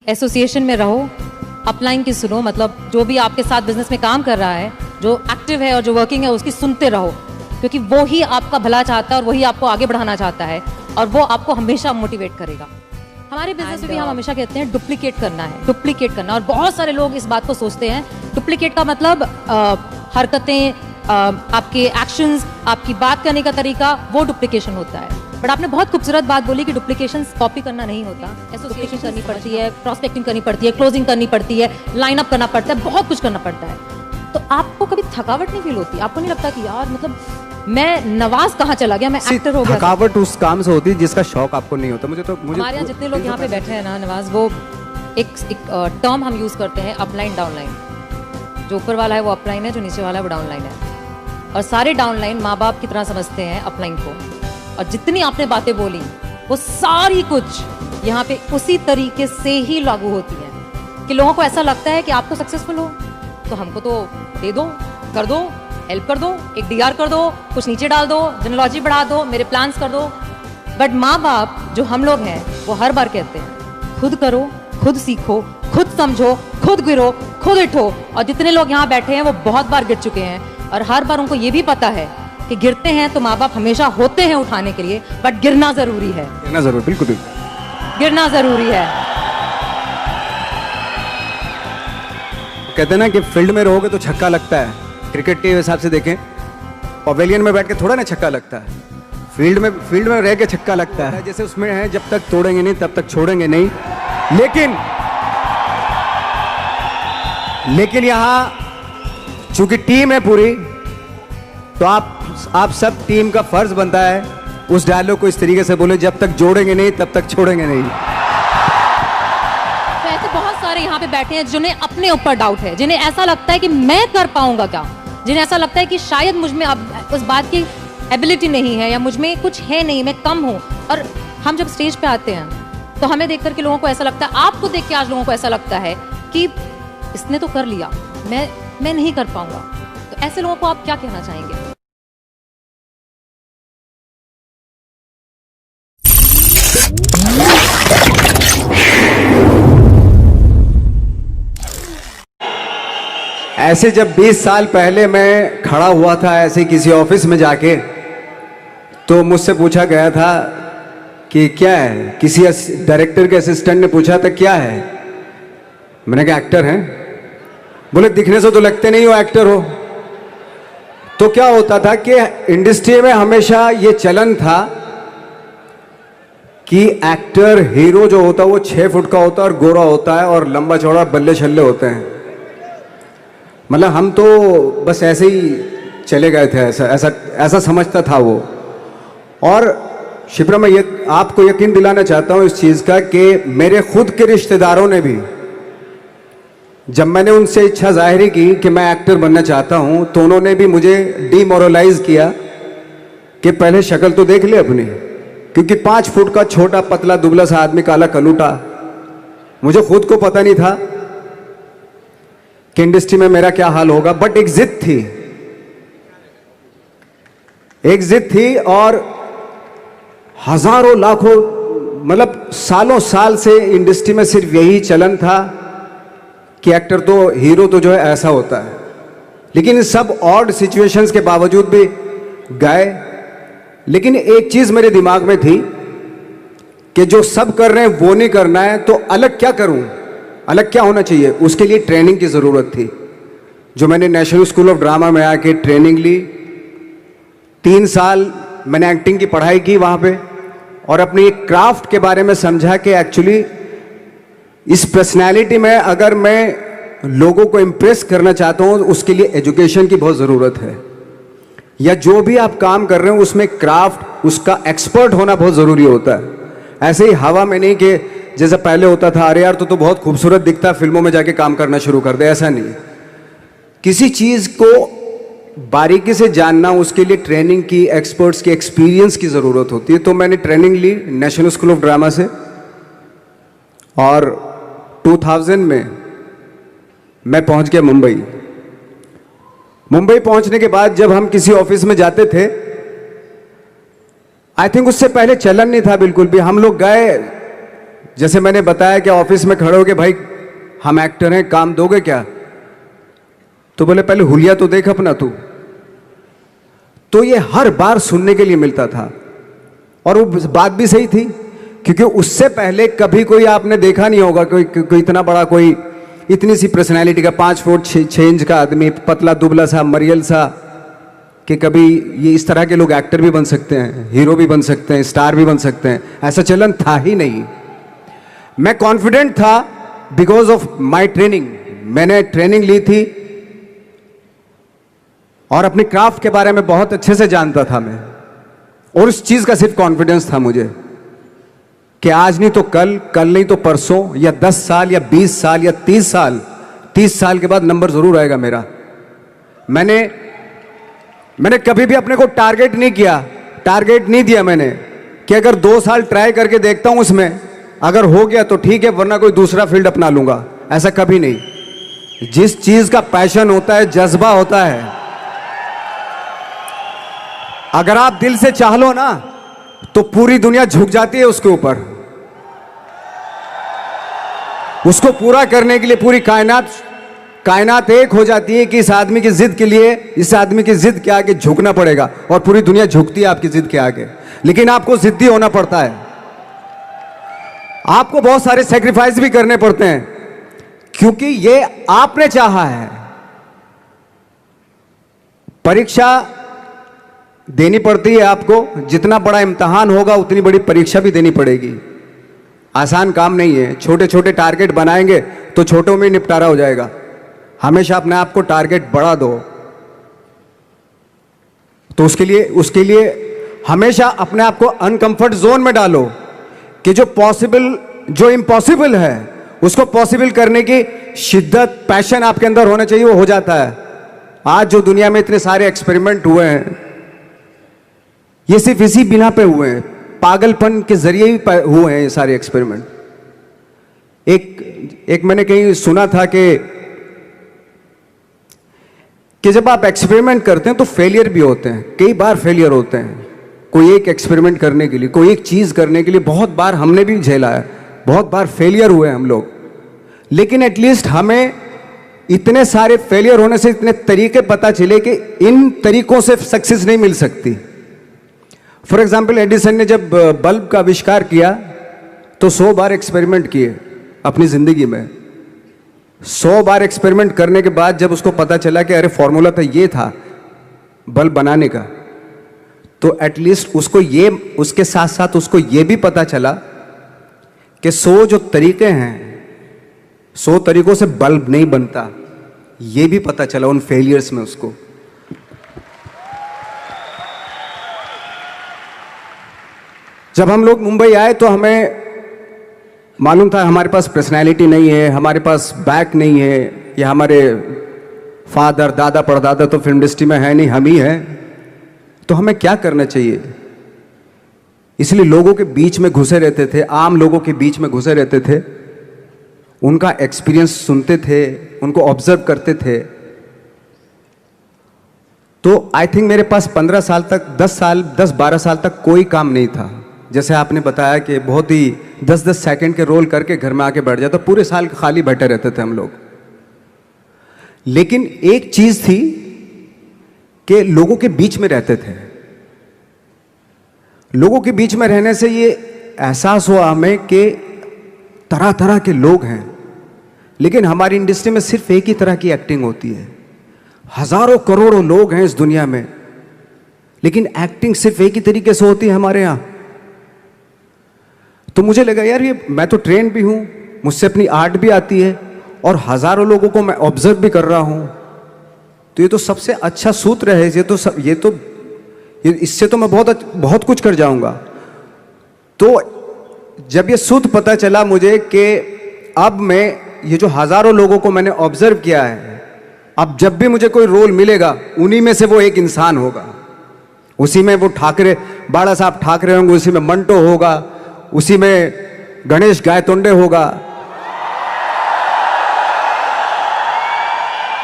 Association में रहो, upline की सुनो, मतलब जो भी आपके साथ बिजनेस में काम कर रहा है, जो एक्टिव है और जो वर्किंग है, उसकी सुनते रहो, क्योंकि वो ही आपका भला चाहता है और वही आपको आगे बढ़ाना चाहता है और वो आपको हमेशा मोटिवेट करेगा। हमारे बिजनेस में भी हम हमेशा कहते हैं डुप्लीकेट करना है, डुप्लीकेट करना। और बहुत सारे लोग इस बात को सोचते हैं, डुप्लीकेट का मतलब हरकतें, आपके एक्शंस, आपकी बात करने का तरीका, वो डुप्लीकेशन होता है। बट आपने बहुत खूबसूरत बात बोली कि डुप्लीकेशन कॉपी करना नहीं होता, एसोसिएशन करनी पड़ती है, प्रॉस्पेक्टिंग करनी पड़ती है, क्लोजिंग करनी पड़ती है, लाइन अप करना पड़ता है, बहुत कुछ करना पड़ता है। तो आपको कभी थकावट नहीं फील होती? आपको नहीं लगता कि यार मतलब मैं नवाज कहाँ चला गया, मैं एक्टर हो गया? थकावट उस काम से होती है जिसका शौक आपको नहीं होता। मुझे हमारे यहाँ जितने लोग यहाँ पे बैठे हैं ना नवाज, वो एक टर्म हम यूज करते हैं, अपलाइन डाउनलाइन। जो ऊपर वाला है वो अपलाइन है, जो नीचे वाला है वो डाउनलाइन है। और सारे डाउनलाइन माँ बाप की तरह समझते हैं अपलाइन को। और जितनी आपने बातें बोली वो सारी कुछ यहाँ पे उसी तरीके से ही लागू होती है कि लोगों को ऐसा लगता है कि आपको सक्सेसफुल हो तो हमको तो दे दो, कर दो, हेल्प कर दो, एक डीआर कर दो, कुछ नीचे डाल दो, जेनोलॉजी बढ़ा दो, मेरे प्लान्स कर दो। बट माँ बाप जो हम लोग हैं वो हर बार कहते हैं खुद करो, खुद सीखो, खुद समझो, खुद गिरो, खुद उठो। और जितने लोग यहाँ बैठे हैं वो बहुत बार गिर चुके हैं और हर बार उनको ये भी पता है कि गिरते हैं तो माँ बाप हमेशा होते हैं उठाने के लिए, बट गिरना जरूरी है। गिरना जरूरी, बिल्कुल गिरना जरूरी है। कहते हैं ना कि फील्ड में रहोगे तो छक्का लगता है। क्रिकेट के हिसाब से देखें, पवेलियन में बैठ के थोड़ा ना छक्का लगता है, फील्ड में रह के छक्का लगता है। जैसे उसमें है, जब तक तोड़ेंगे नहीं तब तक छोड़ेंगे नहीं। लेकिन यहाँ चूंकि टीम है पूरी, तो आप सब टीम का फर्ज बनता है उस डायलॉग को इस तरीके से बोले, जब तक जोड़ेंगे नहीं तब तक छोड़ेंगे नहीं। तो ऐसे बहुत सारे यहाँ पे बैठे हैं जिन्हें अपने ऊपर डाउट है, जिन्हें ऐसा लगता है कि मैं कर पाऊंगा क्या, जिन्हें ऐसा लगता है कि शायद मुझ में अब उस बात की एबिलिटी नहीं है या मुझ में कुछ है नहीं, मैं कम हूँ। और हम जब स्टेज पे आते हैं तो हमें देख करके लोगों को ऐसा लगता है, आपको देख के आज लोगों को ऐसा लगता है कि इसने तो कर लिया, मैं नहीं कर पाऊंगा। तो ऐसे लोगों को आप क्या कहना चाहेंगे? ऐसे जब 20 साल पहले मैं खड़ा हुआ था ऐसे किसी ऑफिस में जाके, तो मुझसे पूछा गया था कि क्या है, किसी डायरेक्टर के असिस्टेंट ने पूछा था क्या है, मैंने कहा एक्टर हैं। बोले दिखने से तो लगते नहीं हो एक्टर हो। तो क्या होता था कि इंडस्ट्री में हमेशा ये चलन था कि एक्टर हीरो जो होता है वो 6 फुट का होता है और गोरा होता है और लंबा चौड़ा बल्ले छल्ले होते हैं। मतलब हम तो बस ऐसे ही चले गए थे, ऐसा समझता था वो। और शिप्रा, मैं आपको यकीन दिलाना चाहता हूँ इस चीज़ का कि मेरे खुद के रिश्तेदारों ने भी, जब मैंने उनसे इच्छा जाहिर की कि मैं एक्टर बनना चाहता हूँ, तो उन्होंने भी मुझे डीमोरलाइज किया कि पहले शक्ल तो देख ले अपनी, क्योंकि 5 फुट का छोटा पतला दुबला सा आदमी, काला कलूटा। मुझे खुद को पता नहीं था कि इंडस्ट्री में मेरा क्या हाल होगा, बट एक जिद थी और हजारों लाखों, मतलब सालों साल से इंडस्ट्री में सिर्फ यही चलन था कि एक्टर तो, हीरो तो जो है ऐसा होता है। लेकिन इन सब ऑड सिचुएशंस के बावजूद भी गए। लेकिन एक चीज मेरे दिमाग में थी कि जो सब कर रहे हैं वो नहीं करना है, तो अलग क्या करूं, अलग क्या होना चाहिए। उसके लिए ट्रेनिंग की ज़रूरत थी, जो मैंने नेशनल स्कूल ऑफ ड्रामा में आके ट्रेनिंग ली। 3 साल मैंने एक्टिंग की पढ़ाई की वहाँ पे, और अपनी एक क्राफ्ट के बारे में समझा कि एक्चुअली इस पर्सनैलिटी में अगर मैं लोगों को इम्प्रेस करना चाहता हूँ, उसके लिए एजुकेशन की बहुत ज़रूरत है। या जो भी आप काम कर रहे हो उसमें क्राफ्ट, उसका एक्सपर्ट होना बहुत ज़रूरी होता है। ऐसे ही हवा में नहीं कि जैसे पहले होता था, अरे यार तो बहुत खूबसूरत दिखता, फिल्मों में जाके काम करना शुरू कर दे, ऐसा नहीं। किसी चीज़ को बारीकी से जानना, उसके लिए ट्रेनिंग की, एक्सपर्ट्स की, एक्सपीरियंस की ज़रूरत होती है। तो मैंने ट्रेनिंग ली नेशनल स्कूल ऑफ ड्रामा से, और 2000 में मैं पहुंच गया मुंबई। मुंबई पहुंचने के बाद जब हम किसी ऑफिस में जाते थे, आई थिंक उससे पहले चलन नहीं था बिल्कुल भी। हम लोग गए, जैसे मैंने बताया कि ऑफिस में खड़े हो के भाई हम एक्टर हैं, काम दोगे क्या? तो बोले पहले हुलिया तो देख अपना तू। तो ये हर बार सुनने के लिए मिलता था, और वो बात भी सही थी, क्योंकि उससे पहले कभी कोई आपने देखा नहीं होगा कोई इतना बड़ा, कोई इतनी सी पर्सनैलिटी का 5 फुट 6 इंच का आदमी, पतला दुबला सा मरियल सा, कि कभी ये इस तरह के लोग एक्टर भी बन सकते हैं, हीरो भी बन सकते हैं, स्टार भी बन सकते हैं, ऐसा चलन था ही नहीं। मैं कॉन्फिडेंट था बिकॉज ऑफ माई ट्रेनिंग। मैंने ट्रेनिंग ली थी और अपनी क्राफ्ट के बारे में बहुत अच्छे से जानता था मैं, और उस चीज का सिर्फ कॉन्फिडेंस था मुझे कि आज नहीं तो कल, कल नहीं तो परसों, या 10 साल या 20 साल या 30 साल, 30 साल के बाद नंबर जरूर आएगा मेरा। मैंने कभी भी अपने को टारगेट नहीं किया, टारगेट नहीं दिया मैंने कि अगर 2 साल ट्राई करके देखता हूं उसमें, अगर हो गया तो ठीक है, वरना कोई दूसरा फील्ड अपना लूंगा, ऐसा कभी नहीं। जिस चीज का पैशन होता है, जज्बा होता है, अगर आप दिल से चाह लो ना तो पूरी दुनिया झुक जाती है उसके ऊपर। उसको पूरा करने के लिए पूरी कायनात एक हो जाती है कि इस आदमी की जिद के लिए, इस आदमी की जिद के आगे झुकना पड़ेगा, और पूरी दुनिया झुकती है आपकी जिद के आगे। लेकिन आपको जिद्दी होना पड़ता है, आपको बहुत सारे सेक्रीफाइस भी करने पड़ते हैं, क्योंकि ये आपने चाहा है। परीक्षा देनी पड़ती है आपको, जितना बड़ा इम्तिहान होगा उतनी बड़ी परीक्षा भी देनी पड़ेगी। आसान काम नहीं है। छोटे छोटे टारगेट बनाएंगे तो छोटों में निपटारा हो जाएगा। हमेशा अपने आप को टारगेट बढ़ा दो। तो उसके लिए हमेशा अपने आप को अनकंफर्ट जोन में डालो कि जो इम्पॉसिबल है उसको पॉसिबल करने की शिद्दत, पैशन आपके अंदर होना चाहिए, वो हो जाता है। आज जो दुनिया में इतने सारे एक्सपेरिमेंट हुए हैं, ये सिर्फ इसी बिना पे हुए हैं, पागलपन के जरिए ही हुए हैं ये सारे एक्सपेरिमेंट। एक मैंने कहीं सुना था कि जब आप एक्सपेरिमेंट करते हैं तो फेलियर भी होते हैं, कई बार फेलियर होते हैं। कोई एक एक्सपेरिमेंट करने के लिए, कोई एक चीज करने के लिए बहुत बार हमने भी झेला है, बहुत बार फेलियर हुए हम लोग। लेकिन एटलीस्ट हमें इतने सारे फेलियर होने से इतने तरीके पता चले कि इन तरीकों से सक्सेस नहीं मिल सकती। फॉर एग्जाम्पल, एडिसन ने जब बल्ब का आविष्कार किया तो 100 बार एक्सपेरिमेंट किए अपनी जिंदगी में। 100 बार एक्सपेरिमेंट करने के बाद जब उसको पता चला कि अरे फॉर्मूला तो ये था बल्ब बनाने का, तो एटलीस्ट उसके साथ साथ उसको ये भी पता चला कि 100 जो तरीके हैं, 100 तरीकों से बल्ब नहीं बनता, ये भी पता चला उन फेलियर्स में उसको। जब हम लोग मुंबई आए तो हमें मालूम था हमारे पास पर्सनैलिटी नहीं है, हमारे पास बैक नहीं है, या हमारे फादर दादा परदादा तो फिल्म इंडस्ट्री में है नहीं, हम ही हैं। तो हमें क्या करना चाहिए? इसलिए लोगों के बीच में घुसे रहते थे, आम लोगों के बीच में घुसे रहते थे, उनका एक्सपीरियंस सुनते थे, उनको ऑब्जर्व करते थे। तो आई थिंक मेरे पास 15 साल तक, 10-12 साल तक कोई काम नहीं था। जैसे आपने बताया कि बहुत ही 10-10 सेकंड के रोल करके घर में आके बैठ जाता, पूरे साल खाली बैठे रहते थे हम लोग। लेकिन एक चीज थी कि लोगों के बीच में रहते थे। लोगों के बीच में रहने से ये एहसास हुआ हमें कि तरह तरह के लोग हैं, लेकिन हमारी इंडस्ट्री में सिर्फ एक ही तरह की एक्टिंग होती है। हजारों करोड़ों लोग हैं इस दुनिया में, लेकिन एक्टिंग सिर्फ एक ही तरीके से होती है हमारे यहां। तो मुझे लगा यार, ये मैं तो ट्रेन भी हूं, मुझसे अपनी आर्ट भी आती है, और हजारों लोगों को मैं ऑब्जर्व भी कर रहा हूं, तो ये तो सबसे अच्छा सूत्र है। इससे तो मैं बहुत कुछ कर जाऊंगा। तो जब ये सूत्र पता चला मुझे कि अब मैं ये जो हजारों लोगों को मैंने ऑब्जर्व किया है, अब जब भी मुझे कोई रोल मिलेगा उन्हीं में से वो एक इंसान होगा। उसी में वो ठाकरे, बाला साहब ठाकरे होंगे, उसी में मंटो होगा, उसी में गणेश गायतोंडे होगा,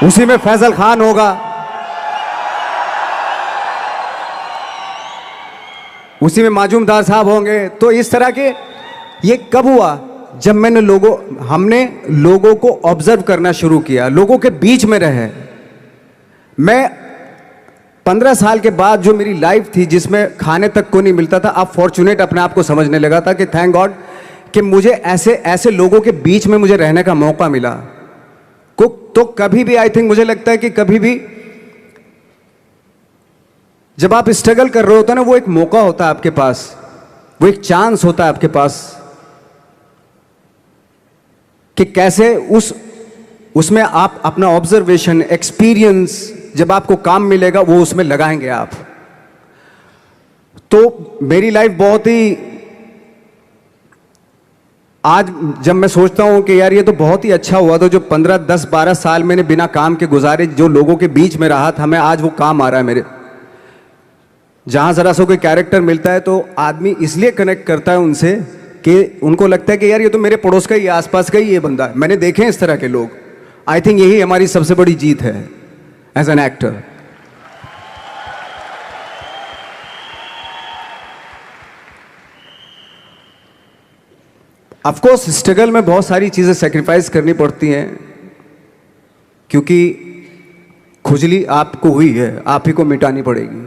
उसी में फैजल खान होगा, उसी में माजूमदार साहब होंगे। तो इस तरह के, ये कब हुआ? जब हमने लोगों को ऑब्जर्व करना शुरू किया, लोगों के बीच में रहे, मैं 15 साल के बाद जो मेरी लाइफ थी जिसमें खाने तक को नहीं मिलता था, अब फॉर्चुनेट अपने आप को समझने लगा था कि थैंक गॉड कि मुझे ऐसे ऐसे लोगों के बीच में मुझे रहने का मौका मिला। तो कभी भी आई थिंक मुझे लगता है कि कभी भी जब आप स्ट्रगल कर रहे होते हैं ना, वो एक मौका होता है आपके पास, वो एक चांस होता है आपके पास कि कैसे उसमें आप अपना ऑब्जर्वेशन, एक्सपीरियंस जब आपको काम मिलेगा वो उसमें लगाएंगे आप। तो मेरी लाइफ बहुत ही, आज जब मैं सोचता हूं कि यार ये तो बहुत ही अच्छा हुआ, तो जो 15, 10, 12 साल मैंने बिना काम के गुजारे, जो लोगों के बीच में रहा था मैं, आज वो काम आ रहा है मेरे। जहां जरा सा कोई कैरेक्टर मिलता है तो आदमी इसलिए कनेक्ट करता है उनसे कि उनको लगता है कि यार ये तो मेरे पड़ोस का ही, आसपास का ही ये बंदा है, मैंने देखे हैं इस तरह के लोग। आई थिंक यही हमारी सबसे बड़ी जीत है as an actor. Of course struggle में बहुत सारी चीजें सेक्रीफाइस करनी पड़ती हैं, क्योंकि खुजली आपको हुई है, आप ही को मिटानी पड़ेगी।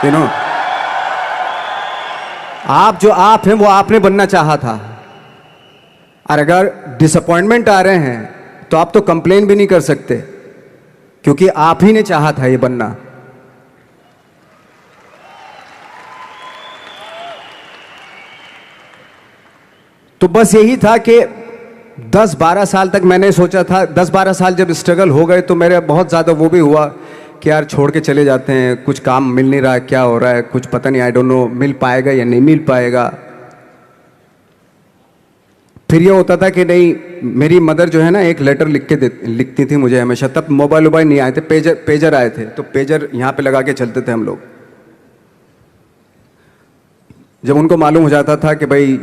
यू नो, आप जो आप हैं वो आपने बनना चाहा था, और अगर डिसअपॉइंटमेंट आ रहे हैं तो आप तो कंप्लेन भी नहीं कर सकते, क्योंकि आप ही ने चाहा था ये बनना। तो बस यही था कि 10-12 साल तक मैंने सोचा था, 10-12 साल जब स्ट्रगल हो गए तो मेरे बहुत ज़्यादा वो भी हुआ कि यार छोड़ के चले जाते हैं, कुछ काम मिल नहीं रहा है, क्या हो रहा है कुछ पता नहीं, आई डोंट नो मिल पाएगा या नहीं मिल पाएगा। फिर ये होता था कि नहीं, मेरी मदर जो है ना एक लेटर लिखती थी मुझे हमेशा, तब मोबाइल नहीं आए थे, पेजर आए थे, तो पेजर यहाँ पे लगा के चलते थे हम लोग। जब उनको मालूम हो जाता था कि भाई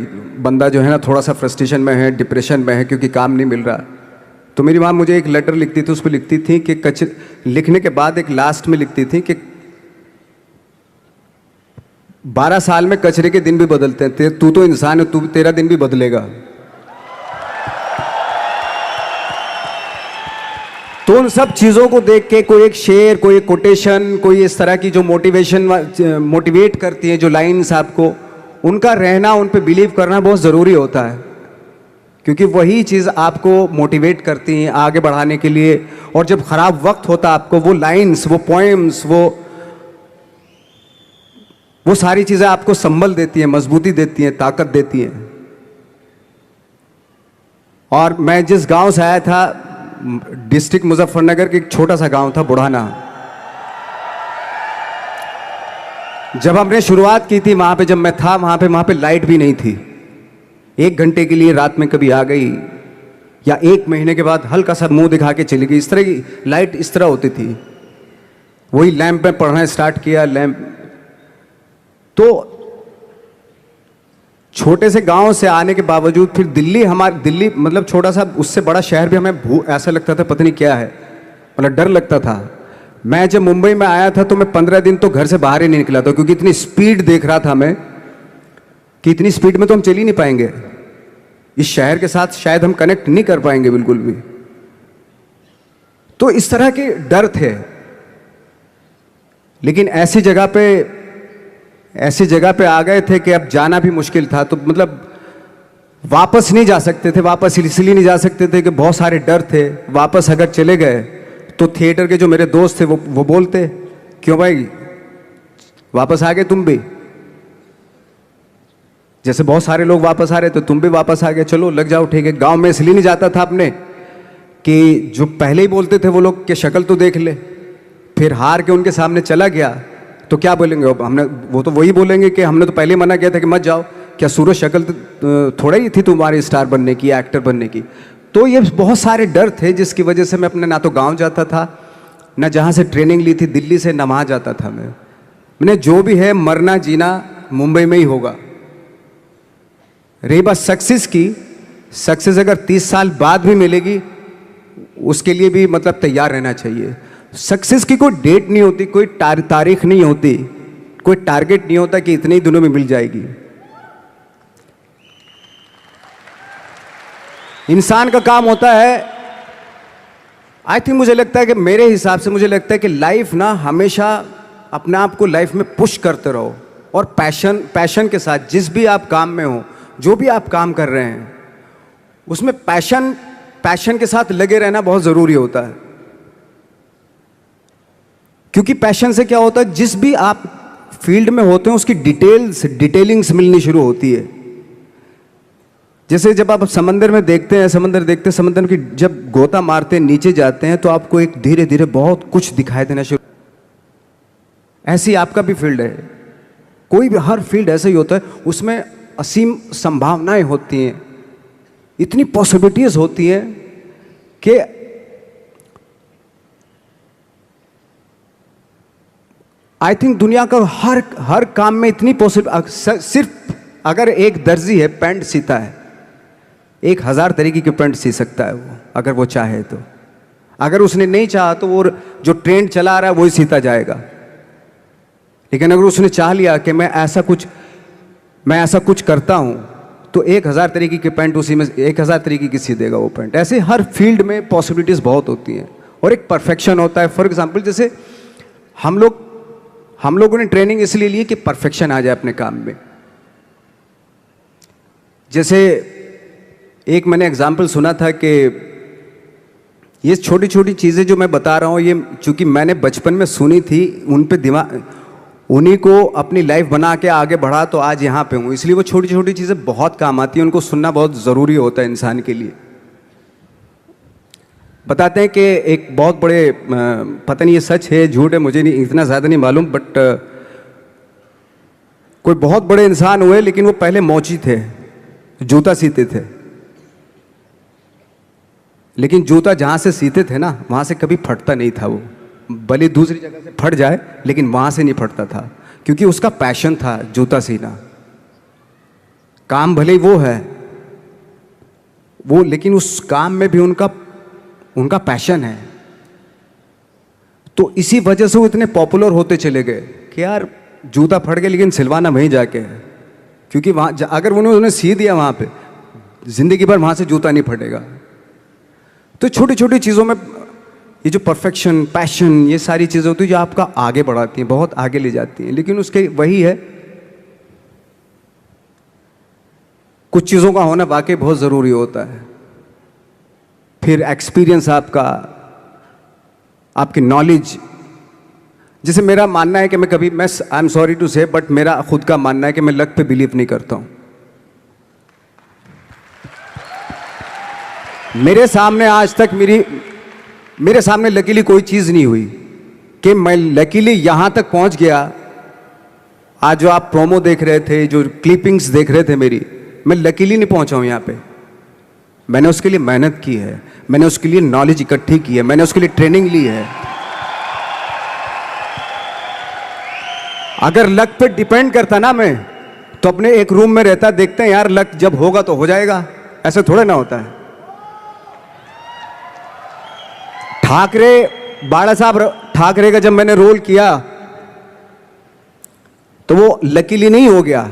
बंदा जो है ना थोड़ा सा फ्रस्ट्रेशन में है, डिप्रेशन में है क्योंकि काम नहीं मिल रहा, तो मेरी माँ मुझे एक लेटर लिखती थी, उस पर लिखती थी कि लिखने के बाद एक लास्ट में लिखती थी कि 12 साल में कचरे के दिन भी बदलते हैं, तू तो इंसान है, तेरा दिन भी बदलेगा। तो उन सब चीज़ों को देख के कोई एक शेर, कोई एक कोटेशन, कोई इस तरह की जो मोटिवेट करती है, जो लाइंस आपको, उनका रहना, उन पे बिलीव करना बहुत ज़रूरी होता है, क्योंकि वही चीज़ आपको मोटिवेट करती हैं आगे बढ़ाने के लिए। और जब ख़राब वक्त होता है आपको, वो लाइंस, वो पोएम्स, वो सारी चीज़ें आपको संबल देती हैं, मजबूती देती हैं, ताकत देती हैं। और मैं जिस गांव से आया था, डिस्ट्रिक्ट मुजफ्फरनगर के एक छोटा सा गांव था बुढ़ाना, जब हमने शुरुआत की थी वहां पे, जब मैं था वहां पे लाइट भी नहीं थी। 1 घंटे के लिए रात में कभी आ गई, या 1 महीने के बाद हल्का सा मुंह दिखा के चली गई, इस तरह की लाइट इस तरह होती थी। वही लैंप में पढ़ना स्टार्ट किया, लैंप। तो छोटे से गांव से आने के बावजूद फिर दिल्ली मतलब छोटा सा, उससे बड़ा शहर भी हमें ऐसा लगता था पता नहीं क्या है, मतलब डर लगता था। मैं जब मुंबई में आया था तो मैं 15 दिन तो घर से बाहर ही नहीं निकला था, क्योंकि इतनी स्पीड देख रहा था मैं कि इतनी स्पीड में तो हम चल ही नहीं पाएंगे, इस शहर के साथ शायद हम कनेक्ट नहीं कर पाएंगे बिल्कुल भी। तो इस तरह के डर थे। लेकिन ऐसी जगह पे आ गए थे कि अब जाना भी मुश्किल था, तो मतलब वापस नहीं जा सकते थे। वापस इसलिए नहीं जा सकते थे कि बहुत सारे डर थे। वापस अगर चले गए तो थिएटर के जो मेरे दोस्त थे वो बोलते, क्यों भाई वापस आ गए तुम भी, जैसे बहुत सारे लोग वापस आ रहे थे तुम भी वापस आ गए, चलो लग जाओ ठीक है। गांव में इसलिए नहीं जाता था अपने कि जो पहले ही बोलते थे वो लोग कि शक्ल तो देख ले, फिर हार के उनके सामने चला गया तो क्या बोलेंगे हमने, वो तो वही बोलेंगे कि हमने तो पहले मना किया था कि मत जाओ, क्या सूरज शक्ल थोड़ा ही थी तुम्हारी स्टार बनने की, एक्टर बनने की। तो ये बहुत सारे डर थे जिसकी वजह से मैं अपने ना तो गांव जाता था, ना जहाँ से ट्रेनिंग ली थी दिल्ली से, ना वहाँ जाता था। मैंने जो भी है मरना जीना मुंबई में ही होगा। रही बात सक्सेस की, सक्सेस अगर 30 साल बाद भी मिलेगी उसके लिए भी मतलब तैयार रहना चाहिए। सक्सेस की कोई डेट नहीं होती, कोई तारीख नहीं होती, कोई टारगेट नहीं होता कि इतने ही दिनों में मिल जाएगी। इंसान का काम होता है, आई थिंक मुझे लगता है कि मेरे हिसाब से मुझे लगता है कि लाइफ ना हमेशा अपने आप को लाइफ में पुश करते रहो और पैशन के साथ जिस भी आप काम में हो, जो भी आप काम कर रहे हैं उसमें पैशन के साथ लगे रहना बहुत ज़रूरी होता है। क्योंकि पैशन से क्या होता है, जिस भी आप फील्ड में होते हैं उसकी डिटेलिंग्स मिलनी शुरू होती है। जैसे जब आप समंदर में देखते हैं, समंदर की जब गोता मारते हैं, नीचे जाते हैं तो आपको एक धीरे धीरे बहुत कुछ दिखाई देना शुरू। ऐसी आपका भी फील्ड है, कोई भी हर फील्ड ऐसा ही होता है, उसमें असीम संभावनाएं होती हैं, इतनी पॉसिबिलिटीज होती हैं कि आई थिंक दुनिया का हर काम में इतनी सिर्फ अगर एक दर्जी है पैंट सीता है, 1000 तरीके की पैंट सी सकता है वो, अगर वो चाहे तो। अगर उसने नहीं चाहा तो वो जो ट्रेंड चला रहा है वही सीता जाएगा। लेकिन अगर उसने चाह लिया कि मैं ऐसा कुछ करता हूं तो 1000 तरीके की पैंट उसी में 1000 तरीके की सी देगा वो पैंट। ऐसे हर फील्ड में पॉसिबिलिटीज बहुत होती हैं और एक परफेक्शन होता है। फॉर एग्जाम्पल जैसे हम लोगों ने ट्रेनिंग इसलिए ली कि परफेक्शन आ जाए अपने काम में। जैसे एक मैंने एग्जाम्पल सुना था कि ये छोटी छोटी चीज़ें जो मैं बता रहा हूँ, ये चूंकि मैंने बचपन में सुनी थी, उन पे दिमाग, उन्हीं को अपनी लाइफ बना के आगे बढ़ा तो आज यहाँ पे हूँ। इसलिए वो छोटी छोटी चीज़ें बहुत काम आती हैं, उनको सुनना बहुत ज़रूरी होता है इंसान के लिए। बताते हैं कि एक बहुत बड़े, पता नहीं ये सच है झूठ है, मुझे नहीं इतना ज़्यादा नहीं मालूम, बट कोई बहुत बड़े इंसान हुए, लेकिन वो पहले मोची थे, जूता सीते थे। लेकिन जूता जहाँ से सीते थे ना, वहाँ से कभी फटता नहीं था वो, भले दूसरी जगह से फट जाए लेकिन वहाँ से नहीं फटता था, क्योंकि उसका पैशन था जूता सीना। काम भले ही वो है वो, लेकिन उस काम में भी उनका पैशन है। तो इसी वजह से वो इतने पॉपुलर होते चले गए कि यार जूता फट गया लेकिन सिलवाना वहीं जाके है, क्योंकि वहाँ अगर उन्होंने सी दिया वहाँ पे, जिंदगी भर वहाँ से जूता नहीं फटेगा। तो छोटी छोटी चीज़ों में ये जो परफेक्शन, पैशन, ये सारी चीज़ें होती हैं जो आपका आगे बढ़ाती हैं, बहुत आगे ले जाती हैं। लेकिन उसके वही है, कुछ चीज़ों का होना वाकई बहुत ज़रूरी होता है। फिर एक्सपीरियंस आपकी नॉलेज। जैसे मेरा मानना है कि मैं आई एम सॉरी टू से, बट मेरा खुद का मानना है कि मैं लक पे बिलीव नहीं करता हूँ। मेरे सामने आज तक मेरे सामने लकीली कोई चीज़ नहीं हुई कि मैं लकीली यहाँ तक पहुँच गया। आज जो आप प्रोमो देख रहे थे, जो क्लिपिंग्स देख रहे थे मेरी, मैं लकीली नहीं पहुँचा हूँ यहाँ पे। मैंने उसके लिए मेहनत की है, मैंने उसके लिए नॉलेज इकट्ठी की है, मैंने उसके लिए ट्रेनिंग ली है। अगर लक पे डिपेंड करता ना मैं, तो अपने एक रूम में रहता, देखते हैं यार लक जब होगा तो हो जाएगा, ऐसा थोड़ा ना होता है। बाला साहब ठाकरे का जब मैंने रोल किया तो वो लकीली नहीं हो गया।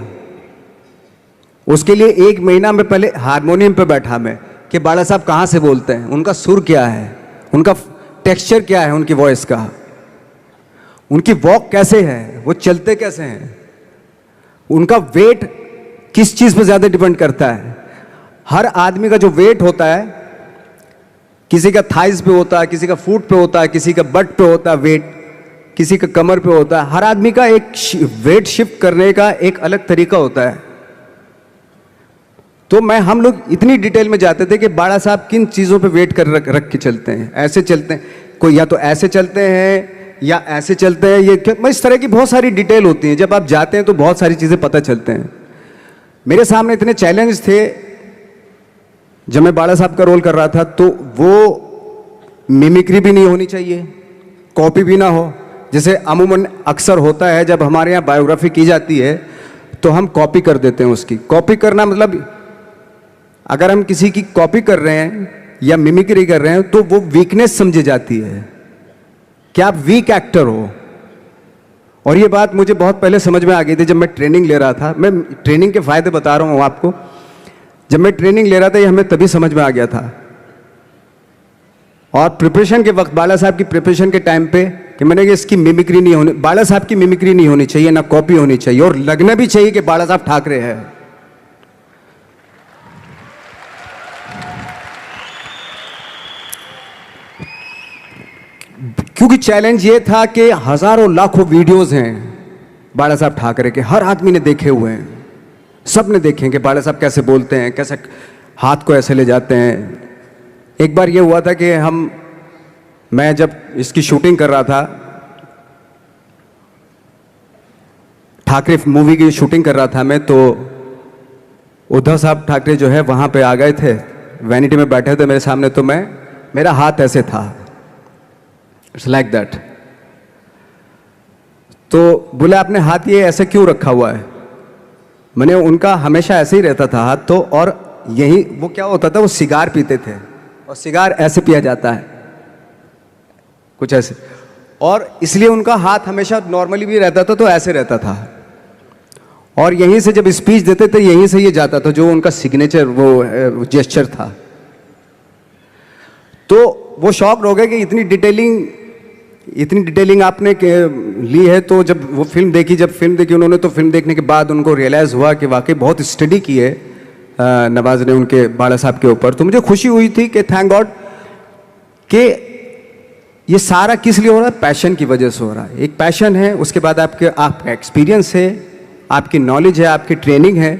उसके लिए 1 महीना में पहले हारमोनियम पे बैठा मैं कि बाला साहब कहाँ से बोलते हैं, उनका सुर क्या है, उनका टेक्सचर क्या है, उनकी वॉइस का, उनकी वॉक कैसे है, वो चलते कैसे हैं, उनका वेट किस चीज़ पे ज़्यादा डिपेंड करता है। हर आदमी का जो वेट होता है, किसी का थाइज पे होता है, किसी का फुट पे होता है, किसी का बट पे होता है वेट, किसी का कमर पे होता है। हर आदमी का एक वेट शिफ्ट करने का एक अलग तरीका होता है। तो हम लोग इतनी डिटेल में जाते थे कि बाड़ा साहब किन चीज़ों पे वेट कर रख के चलते हैं, ऐसे चलते हैं, कोई या तो ऐसे चलते हैं या ऐसे चलते हैं, ये इस तरह की बहुत सारी डिटेल होती हैं। जब आप जाते हैं तो बहुत सारी चीज़ें पता चलते हैं। मेरे सामने इतने चैलेंज थे जब मैं बाला साहब का रोल कर रहा था, तो वो मिमिक्री भी नहीं होनी चाहिए, कॉपी भी ना हो। जैसे अमूमन अक्सर होता है जब हमारे यहाँ बायोग्राफी की जाती है तो हम कॉपी कर देते हैं। उसकी कॉपी करना मतलब अगर हम किसी की कॉपी कर रहे हैं या मिमिक्री कर रहे हैं तो वो वीकनेस समझी जाती है कि आप वीक एक्टर हो। और ये बात मुझे बहुत पहले समझ में आ गई थी जब मैं ट्रेनिंग ले रहा था। मैं ट्रेनिंग के फ़ायदे बता रहा हूँ आपको। जब मैं ट्रेनिंग ले रहा था ये हमें तभी समझ में आ गया था। और प्रिपरेशन के वक्त बाला साहब की प्रिपरेशन के टाइम पे कि मैंने कि इसकी मिमिक्री नहीं होनी, बाला साहब की मिमिक्री नहीं होनी चाहिए, ना कॉपी होनी चाहिए, और लगना भी चाहिए कि बाला साहब ठाकरे है। क्योंकि चैलेंज ये था कि हजारों लाखों वीडियोस हैं बाला साहब ठाकरे के, हर आदमी ने देखे हुए हैं, सब ने देखे कि बाला साहब कैसे बोलते हैं, कैसे हाथ को ऐसे ले जाते हैं। एक बार ये हुआ था कि मैं जब इसकी शूटिंग कर रहा था, ठाकरे मूवी की शूटिंग कर रहा था मैं, तो उद्धव साहब ठाकरे जो है वहाँ पे आ गए थे, वैनिटी में बैठे थे मेरे सामने, तो मेरा हाथ ऐसे था, इट्स लाइक दैट। तो बोले आपने हाथ ये ऐसे क्यों रखा हुआ है? मैंने उनका हमेशा ऐसे ही रहता था हाथ, तो और यही वो क्या होता था, वो सिगार पीते थे और सिगार ऐसे पिया जाता है कुछ ऐसे, और इसलिए उनका हाथ हमेशा नॉर्मली भी रहता था तो ऐसे रहता था, और यहीं से जब स्पीच देते थे यहीं से ये जाता था, जो उनका सिग्नेचर वो जेस्चर था। तो वो शॉक हो गए कि इतनी डिटेलिंग आपने ली है। तो जब वो फिल्म देखी उन्होंने, तो फिल्म देखने के बाद उनको रियलाइज़ हुआ कि वाकई बहुत स्टडी की है नवाज ने उनके बाला साहब के ऊपर। तो मुझे खुशी हुई थी कि थैंक गॉड कि ये सारा किस लिए हो रहा है, पैशन की वजह से हो रहा है। एक पैशन है, उसके बाद आपका एक्सपीरियंस है, आपकी नॉलेज है, आपकी ट्रेनिंग है,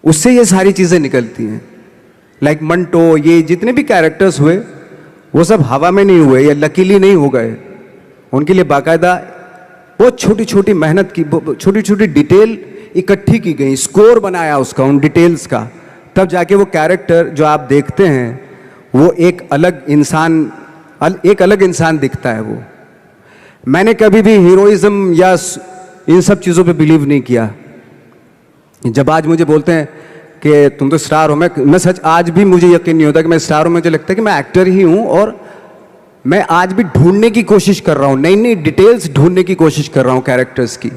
उससे ये सारी चीज़ें निकलती हैं। लाइक मंटो, ये जितने भी कैरेक्टर्स हुए वो सब हवा में नहीं हुए या लकीली नहीं हो गए, उनके लिए बाकायदा बहुत छोटी छोटी मेहनत की, छोटी छोटी डिटेल इकट्ठी की गई, स्कोर बनाया उसका, उन डिटेल्स का, तब जाके वो कैरेक्टर जो आप देखते हैं वो एक अलग इंसान दिखता है। वो मैंने कभी भी हीरोइज्म या इन सब चीज़ों पे बिलीव नहीं किया। जब आज मुझे बोलते हैं कि तुम तो स्टार हो, मैं सच आज भी मुझे यकीन नहीं होता कि मैं स्टार हूँ। मुझे लगता है कि मैं एक्टर ही हूँ, और मैं आज भी ढूंढने की कोशिश कर रहा हूँ, नई नई डिटेल्स ढूंढने की कोशिश कर रहा हूँ कैरेक्टर्स की।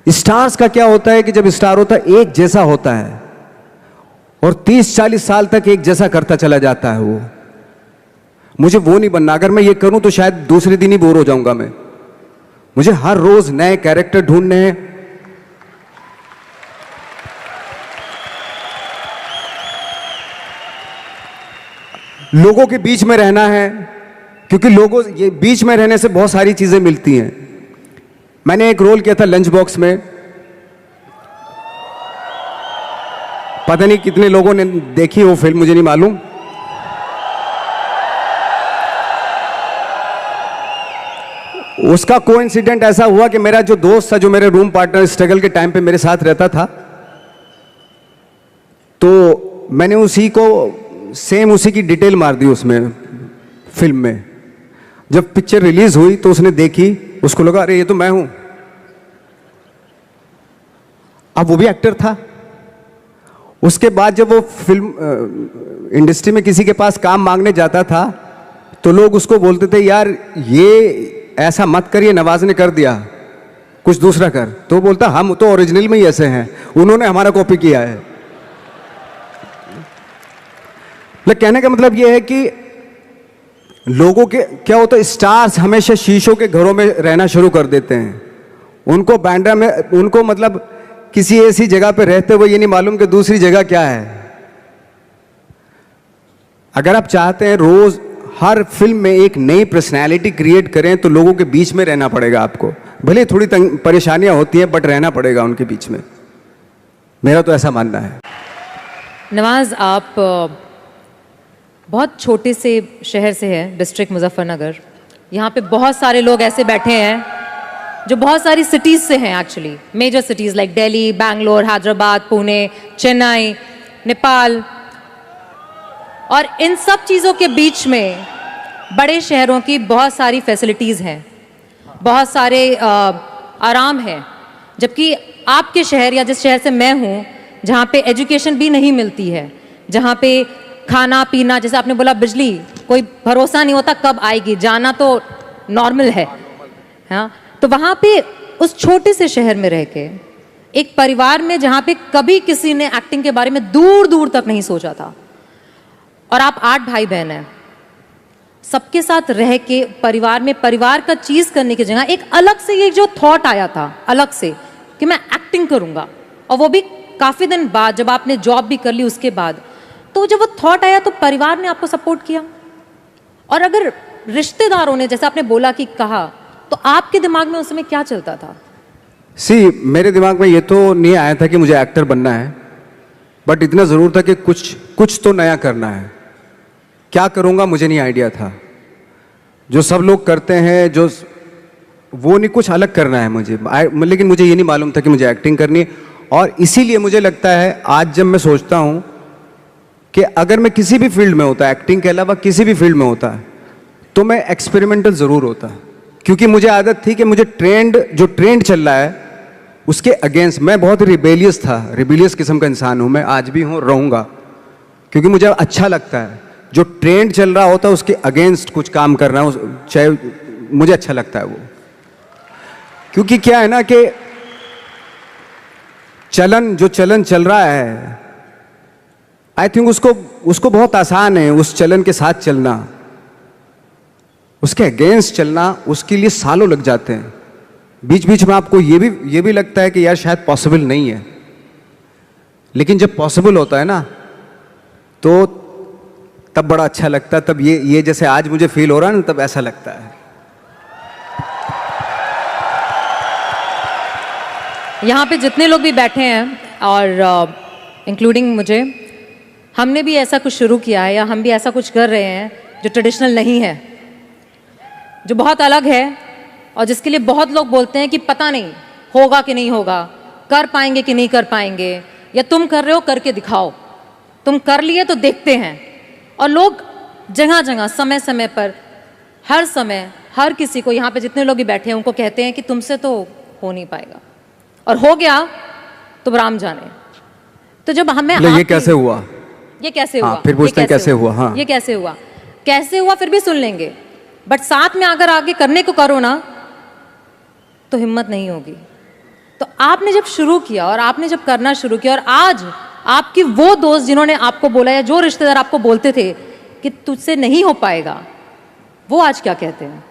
स्टार्स का क्या होता है कि जब स्टार होता है एक जैसा होता है और 30-40 साल तक एक जैसा करता चला जाता है। वो मुझे वो नहीं बनना। अगर मैं ये करूं तो शायद दूसरे दिन ही बोर हो जाऊंगा मैं। मुझे हर रोज नए कैरेक्टर ढूंढने हैं। लोगों के बीच में रहना है, क्योंकि लोगों ये बीच में रहने से बहुत सारी चीजें मिलती हैं। मैंने एक रोल किया था लंच बॉक्स में, पता नहीं कितने लोगों ने देखी वो फिल्म, मुझे नहीं मालूम। उसका कोइंसिडेंट ऐसा हुआ कि मेरा जो दोस्त था, जो मेरे रूम पार्टनर स्ट्रगल के टाइम पे मेरे साथ रहता था, तो मैंने उसी की डिटेल मार दी उसमें फिल्म में। जब पिक्चर रिलीज हुई तो उसने देखी, उसको लगा अरे ये तो मैं हूं। अब वो भी एक्टर था। उसके बाद जब वो फिल्म इंडस्ट्री में किसी के पास काम मांगने जाता था तो लोग उसको बोलते थे यार ये ऐसा मत करिए, नवाज ने कर दिया, कुछ दूसरा कर। तो बोलता हम तो ओरिजिनल में ही ऐसे हैं, उन्होंने हमारा कॉपी किया है। लेकिन कहने का मतलब ये है कि लोगों के क्या होता है, स्टार्स हमेशा शीशों के घरों में रहना शुरू कर देते हैं। उनको बांद्रा में, उनको मतलब किसी ऐसी जगह पे रहते हुए ये नहीं मालूम कि दूसरी जगह क्या है। अगर आप चाहते हैं रोज हर फिल्म में एक नई पर्सनैलिटी क्रिएट करें तो लोगों के बीच में रहना पड़ेगा आपको। भले थोड़ी परेशानियां होती हैं बट रहना पड़ेगा उनके बीच में। मेरा तो ऐसा मानना है। नवाज, आप बहुत छोटे से शहर से हैं, डिस्ट्रिक्ट मुजफ्फरनगर। यहाँ पे बहुत सारे लोग ऐसे बैठे हैं जो बहुत सारी सिटीज़ से हैं, actually major cities like Delhi, Bangalore, Hyderabad, Pune, Chennai, Nepal. और इन सब चीज़ों के बीच में बड़े शहरों की बहुत सारी फैसिलिटीज़ हैं, बहुत सारे आराम हैं। जबकि आपके शहर या जिस शहर से मैं हूँ, जहाँ पे एजुकेशन भी नहीं मिलती है, जहाँ पे खाना पीना, जैसे आपने बोला बिजली, कोई भरोसा नहीं होता कब आएगी, जाना तो नॉर्मल है। हाँ, तो वहाँ पे उस छोटे से शहर में रह के एक परिवार में जहां पे कभी किसी ने एक्टिंग के बारे में दूर दूर तक नहीं सोचा था, और आप 8 भाई बहन हैं, सबके साथ रह के परिवार में परिवार का चीज करने की जगह एक अलग से ये जो थॉट आया था अलग से कि मैं एक्टिंग करूंगा, और वो भी काफी दिन बाद जब आपने जॉब भी कर ली उसके बाद, तो जब वो थॉट आया तो परिवार ने आपको सपोर्ट किया। और अगर रिश्तेदारों ने, जैसे आपने बोला कि कहा, तो आपके दिमाग में उस समय क्या चलता था? मेरे दिमाग में ये तो नहीं आया था कि मुझे एक्टर बनना है, बट इतना ज़रूर था कि कुछ तो नया करना है। क्या करूँगा मुझे नहीं आइडिया था। जो सब लोग करते हैं जो वो नहीं, कुछ अलग करना है मुझे। लेकिन मुझे ये नहीं मालूम था कि मुझे एक्टिंग करनी है। और इसीलिए मुझे लगता है आज जब मैं सोचता हूँ कि अगर मैं किसी भी फील्ड में होता, एक्टिंग के अलावा किसी भी फील्ड में होता, तो मैं एक्सपेरिमेंटल ज़रूर होता। क्योंकि मुझे आदत थी कि मुझे जो ट्रेंड चल रहा है उसके अगेंस्ट, मैं बहुत रिबेलियस था, रिबेलियस किस्म का इंसान हूँ मैं, आज भी हूँ, रहूँगा। क्योंकि मुझे अच्छा लगता है जो ट्रेंड चल रहा होता है उसके अगेंस्ट कुछ काम करना, चाहे मुझे अच्छा लगता है वो। क्योंकि क्या है ना कि जो चलन चल रहा है, आई थिंक उसको बहुत आसान है उस चलन के साथ चलना। उसके अगेंस्ट चलना, उसके लिए सालों लग जाते हैं। बीच बीच में आपको ये भी लगता है कि यार शायद पॉसिबल नहीं है, लेकिन जब पॉसिबल होता है ना तो तब बड़ा अच्छा लगता है। तब ये जैसे आज मुझे फील हो रहा है ना, तब ऐसा लगता है। यहाँ पे जितने लोग भी बैठे हैं और इंक्लूडिंग मुझे, हमने भी ऐसा कुछ शुरू किया है या हम भी ऐसा कुछ कर रहे हैं जो ट्रेडिशनल नहीं है, जो बहुत अलग है, और जिसके लिए बहुत लोग बोलते हैं कि पता नहीं होगा कि नहीं होगा, कर पाएंगे कि नहीं कर पाएंगे, या तुम कर रहे हो करके दिखाओ, तुम कर लिए तो देखते हैं। और लोग जगह जगह समय समय पर हर समय हर किसी को, यहाँ पे जितने लोग भी बैठे हैं उनको कहते हैं कि तुमसे तो हो नहीं पाएगा, और हो गया तो राम जाने। तो जब हमें ये कैसे हुआ, ये कैसे हुआ, फिर पूछते हैं कैसे हुआ, हाँ ये कैसे हुआ, कैसे हुआ फिर भी सुन लेंगे, बट साथ में अगर आगे करने को करो ना तो हिम्मत नहीं होगी। तो आपने जब शुरू किया और आपने जब करना शुरू किया, और आज आपकी वो दोस्त जिन्होंने आपको बोला या जो रिश्तेदार आपको बोलते थे कि तुझसे नहीं हो पाएगा, वो आज क्या कहते हैं?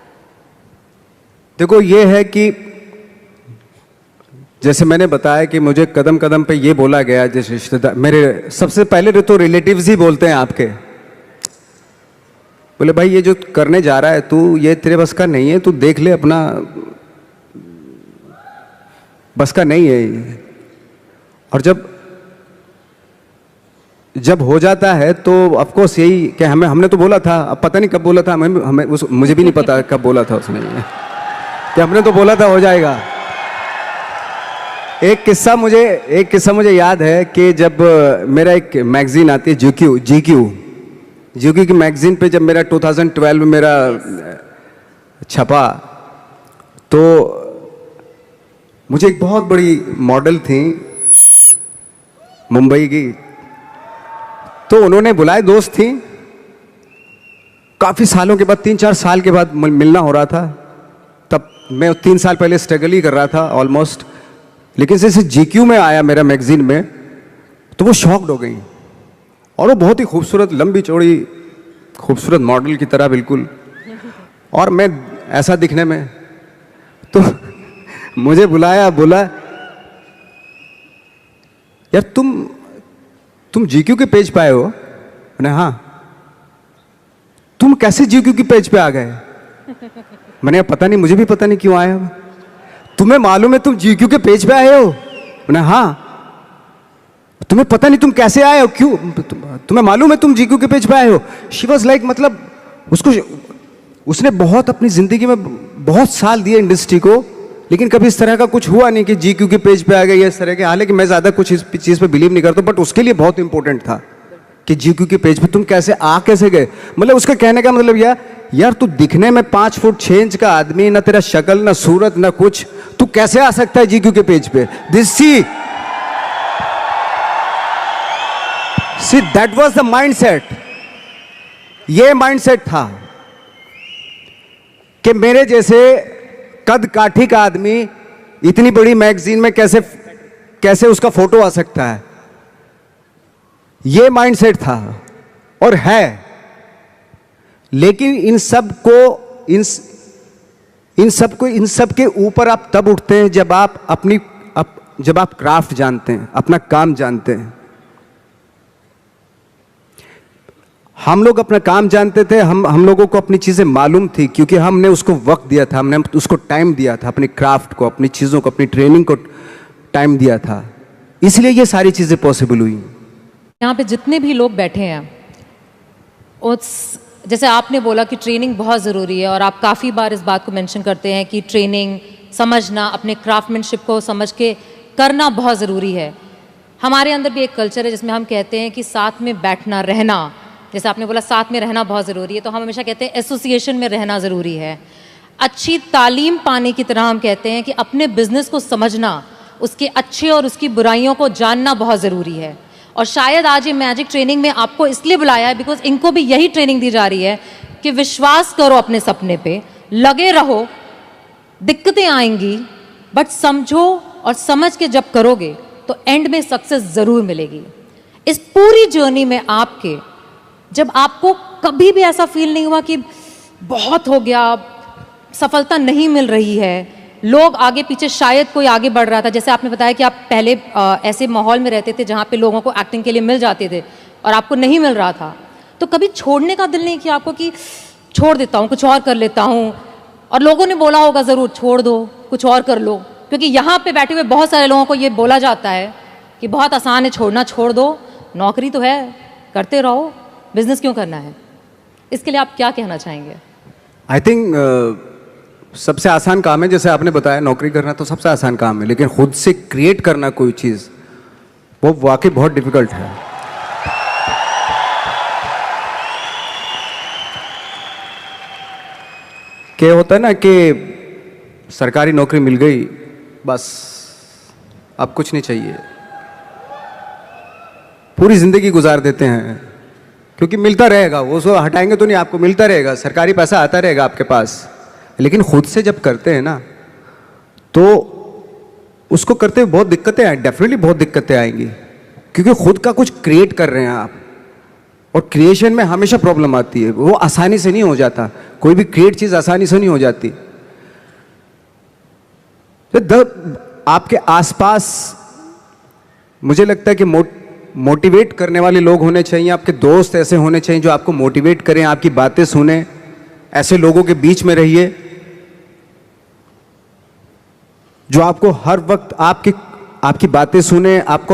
देखो ये है कि जैसे मैंने बताया कि मुझे कदम कदम पे ये बोला गया, जैसे रिश्तेदार मेरे सबसे पहले तो रिलेटिव्स ही बोलते हैं आपके, बोले भाई ये जो करने जा रहा है तू, ये तेरे बस का नहीं है, तू देख ले अपना, बस का नहीं है ये। और जब हो जाता है तो ऑफकोर्स यही कि हमने तो बोला था, अब पता नहीं कब बोला था, मुझे भी नहीं पता कब बोला था उसने कि हमने तो बोला था हो जाएगा। एक किस्सा मुझे याद है कि जब मेरा एक मैगजीन आती है जीक्यू की मैगजीन पे, जब मेरा 2012 में मेरा छपा, तो मुझे एक बहुत बड़ी मॉडल थी मुंबई की, तो उन्होंने बुलाए, दोस्त थी, काफ़ी सालों के बाद, 3-4 साल के बाद मिलना हो रहा था। तब मैं 3 साल पहले स्ट्रगल ही कर रहा था ऑलमोस्ट, लेकिन जैसे जीक्यू में आया मेरा मैगजीन में, तो वो शॉक्ड हो गई। और वो बहुत ही खूबसूरत, लंबी चौड़ी खूबसूरत मॉडल की तरह बिल्कुल, और मैं ऐसा दिखने में, तो मुझे बुलाया, बोला यार तुम जीक्यू के पेज पे आए हो? मैंने हाँ। तुम कैसे जीक्यू के पेज पे आ गए? मैंने पता नहीं, मुझे भी पता नहीं क्यों आया। तुम्हें मालूम है तुम जीक्यू के पेज पे आए हो? मैंने हाँ। तुम्हें पता नहीं तुम कैसे आए हो, क्यों? तुम्हें मालूम है तुम जीक्यू के पेज पे आए हो? शी वॉज लाइक, मतलब उसने बहुत अपनी जिंदगी में बहुत साल दिए इंडस्ट्री को, लेकिन कभी इस तरह का कुछ हुआ नहीं कि जीक्यू के पेज पे आ गए इस तरह के। हालांकि मैं ज़्यादा कुछ इस चीज़ पे बिलीव नहीं करता, बट उसके लिए बहुत इंपॉर्टेंट था कि जीक्यू के पेज पे तुम कैसे गए। मतलब उसका कहने का मतलब यार तू दिखने में 5 फुट 6 इंच का आदमी, ना तेरा शक्ल, ना सूरत, ना कुछ, तू कैसे आ सकता है जीक्यू के पेज पे? See that was the mindset. ये माइंडसेट था कि मेरे जैसे कद काठी का आदमी इतनी बड़ी मैगजीन में कैसे उसका फोटो आ सकता है, ये माइंडसेट था और है। लेकिन इन सब के ऊपर आप तब उठते हैं जब आप क्राफ्ट जानते हैं, अपना काम जानते हैं। हम लोग अपना काम जानते थे, हम लोगों को अपनी चीजें मालूम थी, क्योंकि हमने उसको वक्त दिया था, हमने उसको टाइम दिया था, अपनी क्राफ्ट को, अपनी चीजों को, अपनी ट्रेनिंग को टाइम दिया था, इसलिए ये सारी चीजें पॉसिबल हुई। यहाँ पे जितने भी लोग बैठे हैं, जैसे आपने बोला कि ट्रेनिंग बहुत ज़रूरी है, और आप काफ़ी बार इस बात को मेंशन करते हैं कि ट्रेनिंग समझना, अपने क्राफ्टमैनशिप को समझ के करना बहुत ज़रूरी है। हमारे अंदर भी एक कल्चर है जिसमें हम कहते हैं कि साथ में बैठना, रहना, जैसे आपने बोला साथ में रहना बहुत ज़रूरी है, तो हम हमेशा कहते हैं एसोसिएशन में रहना ज़रूरी है। अच्छी तालीम पाने की तरह हम कहते हैं कि अपने बिजनेस को समझना, उसके अच्छे और उसकी बुराइयों को जानना बहुत ज़रूरी है। और शायद आज ये मैजिक ट्रेनिंग में आपको इसलिए बुलाया है बिकॉज इनको भी यही ट्रेनिंग दी जा रही है कि विश्वास करो अपने सपने पे, लगे रहो, दिक्कतें आएंगी, बट समझो और समझ के जब करोगे तो एंड में सक्सेस ज़रूर मिलेगी। इस पूरी जर्नी में आपके, जब आपको कभी भी ऐसा फील नहीं हुआ कि बहुत हो गया, सफलता नहीं मिल रही है, लोग आगे पीछे, शायद कोई आगे बढ़ रहा था, जैसे आपने बताया कि आप पहले ऐसे माहौल में रहते थे जहाँ पे लोगों को एक्टिंग के लिए मिल जाते थे और आपको नहीं मिल रहा था, तो कभी छोड़ने का दिल नहीं किया आपको कि छोड़ देता हूँ, कुछ और कर लेता हूँ? और लोगों ने बोला होगा ज़रूर, छोड़ दो, कुछ और कर लो, क्योंकि यहाँ पे बैठे हुए बहुत सारे लोगों को ये बोला जाता है कि बहुत आसान है छोड़ना, छोड़ दो, नौकरी तो है, करते रहो, बिजनेस क्यों करना है? इसके लिए आप क्या कहना चाहेंगे? आई थिंक सबसे आसान काम है, जैसे आपने बताया, नौकरी करना तो सबसे आसान काम है, लेकिन खुद से क्रिएट करना कोई चीज़, वो वाकई बहुत डिफिकल्ट है। क्या होता है ना कि सरकारी नौकरी मिल गई, बस अब कुछ नहीं चाहिए, पूरी जिंदगी गुजार देते हैं, क्योंकि मिलता रहेगा, वो सो हटाएंगे तो नहीं, आपको मिलता रहेगा, सरकारी पैसा आता रहेगा आपके पास। लेकिन खुद से जब करते हैं ना, तो उसको करते हुए बहुत दिक्कतें आए, डेफिनेटली बहुत दिक्कतें आएंगी, क्योंकि खुद का कुछ क्रिएट कर रहे हैं आप, और क्रिएशन में हमेशा प्रॉब्लम आती है, वो आसानी से नहीं हो जाता, कोई भी क्रिएट चीज़ आसानी से नहीं हो जाती। तो आपके आसपास मुझे लगता है कि मोटिवेट करने वाले लोग होने चाहिए, आपके दोस्त ऐसे होने चाहिए जो आपको मोटिवेट करें, आपकी बातें सुने, ऐसे लोगों के बीच में रहिए जो आपको हर वक्त आपकी बातें सुने, आप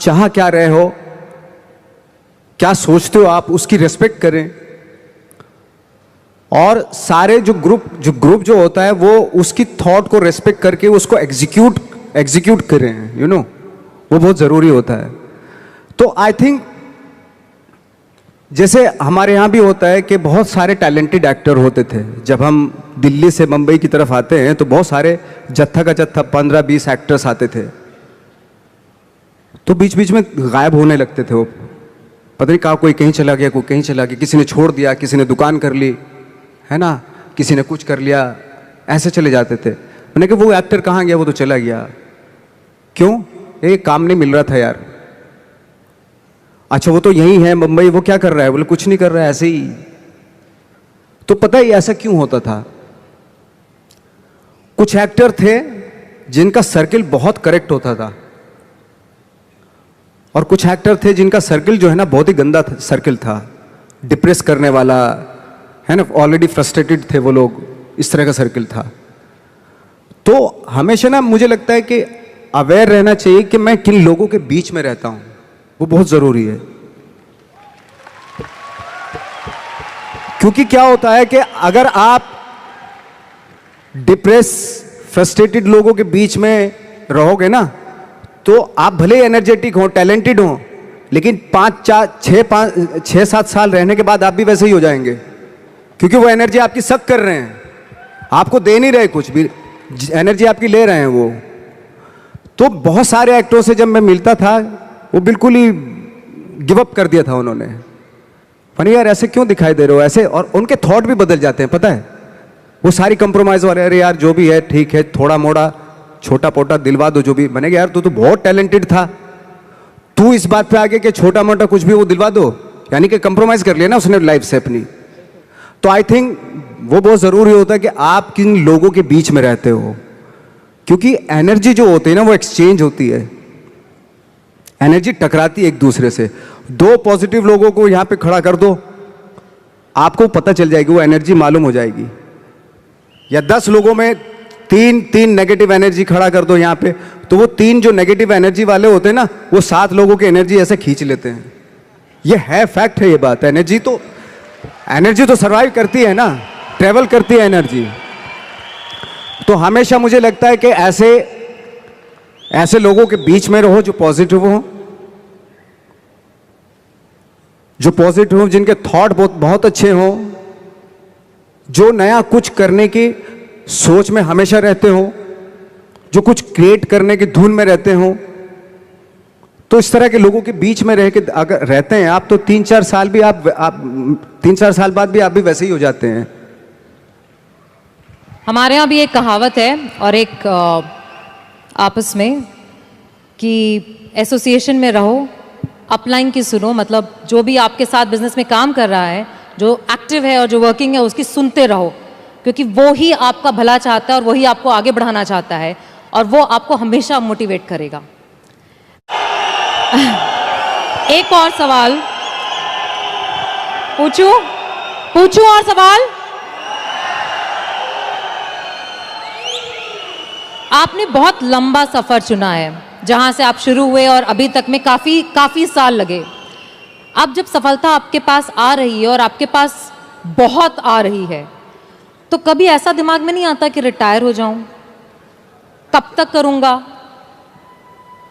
चाह क्या रहे हो, क्या सोचते हो, आप उसकी रेस्पेक्ट करें। और सारे जो ग्रुप जो होता है, वो उसकी थॉट को रेस्पेक्ट करके उसको एग्जीक्यूट करें, यू नो, वो बहुत ज़रूरी होता है। तो आई थिंक जैसे हमारे यहाँ भी होता है कि बहुत सारे टैलेंटेड एक्टर होते थे, जब हम दिल्ली से मुंबई की तरफ आते हैं तो बहुत सारे जत्था का जत्था 15-20 एक्टर्स आते थे, तो बीच बीच में गायब होने लगते थे वो, पता नहीं कहाँ, कोई कहीं चला गया, कोई कहीं चला गया, किसी ने छोड़ दिया, किसी ने दुकान कर ली, है ना, किसी ने कुछ कर लिया, ऐसे चले जाते थे। मैंने कहा वो एक्टर कहाँ गया, वो तो चला गया, क्यों? ये काम नहीं मिल रहा था यार। अच्छा वो तो यही है मुंबई, वो क्या कर रहा है? बोले कुछ नहीं कर रहा है, ऐसे ही। तो पता है ऐसा क्यों होता था? कुछ एक्टर थे जिनका सर्किल बहुत करेक्ट होता था, और कुछ एक्टर थे जिनका सर्किल जो है ना बहुत ही गंदा सर्किल था, डिप्रेस करने वाला, है ना, ऑलरेडी फ्रस्ट्रेटेड थे वो लोग, इस तरह का सर्किल था। तो हमेशा ना मुझे लगता है कि अवेयर रहना चाहिए कि मैं किन लोगों के बीच में रहता हूं, वो बहुत ज़रूरी है। क्योंकि क्या होता है कि अगर आप डिप्रेस फ्रस्ट्रेटेड लोगों के बीच में रहोगे ना, तो आप भले एनर्जेटिक हो, टैलेंटेड हो, लेकिन 6-7 साल रहने के बाद आप भी वैसे ही हो जाएंगे, क्योंकि वो एनर्जी आपकी सक कर रहे हैं, आपको दे नहीं रहे कुछ भी, एनर्जी आपकी ले रहे हैं वो। तो बहुत सारे एक्टरों से जब मैं मिलता था, वो बिल्कुल ही गिव अप कर दिया था उन्होंने, फनी यार ऐसे क्यों दिखाई दे रहे हो ऐसे, और उनके थॉट भी बदल जाते हैं, पता है, वो सारी कंप्रोमाइज वाले, अरे यार जो भी है ठीक है, थोड़ा मोड़ा छोटा पोटा दिलवा दो जो भी बनेगा। यार तू तो बहुत टैलेंटेड था, तू इस बात पे आगे कि छोटा मोटा कुछ भी वो दिलवा दो, यानी कि कंप्रोमाइज कर लिया ना उसने लाइफ से अपनी। तो आई थिंक वो बहुत जरूरी होता है कि आप किन लोगों के बीच में रहते हो, क्योंकि एनर्जी जो होती है ना वो एक्सचेंज होती है, एनर्जी टकराती है एक दूसरे से। दो पॉजिटिव लोगों को यहां पे खड़ा कर दो, आपको पता चल जाएगी, वो एनर्जी मालूम हो जाएगी। या 10 लोगों में तीन नेगेटिव एनर्जी खड़ा कर दो यहां पे, तो वो 3 जो नेगेटिव एनर्जी वाले होते हैं ना, वो 7 लोगों की एनर्जी ऐसे खींच लेते हैं। ये है, फैक्ट है ये बात। एनर्जी तो सर्वाइव करती है ना, ट्रेवल करती है एनर्जी। तो हमेशा मुझे लगता है कि ऐसे लोगों के बीच में रहो जो पॉजिटिव हो, जिनके थॉट बहुत अच्छे हो, जो नया कुछ करने की सोच में हमेशा रहते हो, जो कुछ क्रिएट करने की धुन में रहते हो। तो इस तरह के लोगों के बीच में रह के अगर रहते हैं आप, तो 3-4 साल भी आप 3-4 साल बाद भी आप भी वैसे ही हो जाते हैं। हमारे यहाँ भी एक कहावत है और एक आपस में कि एसोसिएशन में रहो, अपलाइन की सुनो। मतलब जो भी आपके साथ बिजनेस में काम कर रहा है, जो एक्टिव है और जो वर्किंग है, उसकी सुनते रहो, क्योंकि वो ही आपका भला चाहता है और वही आपको आगे बढ़ाना चाहता है और वो आपको हमेशा मोटिवेट करेगा। एक और सवाल पूछूं और सवाल। आपने बहुत लंबा सफर चुना है, जहां से आप शुरू हुए और अभी तक में काफी साल लगे। अब जब सफलता आपके पास आ रही है और आपके पास बहुत आ रही है, तो कभी ऐसा दिमाग में नहीं आता कि रिटायर हो जाऊं, कब तक करूंगा,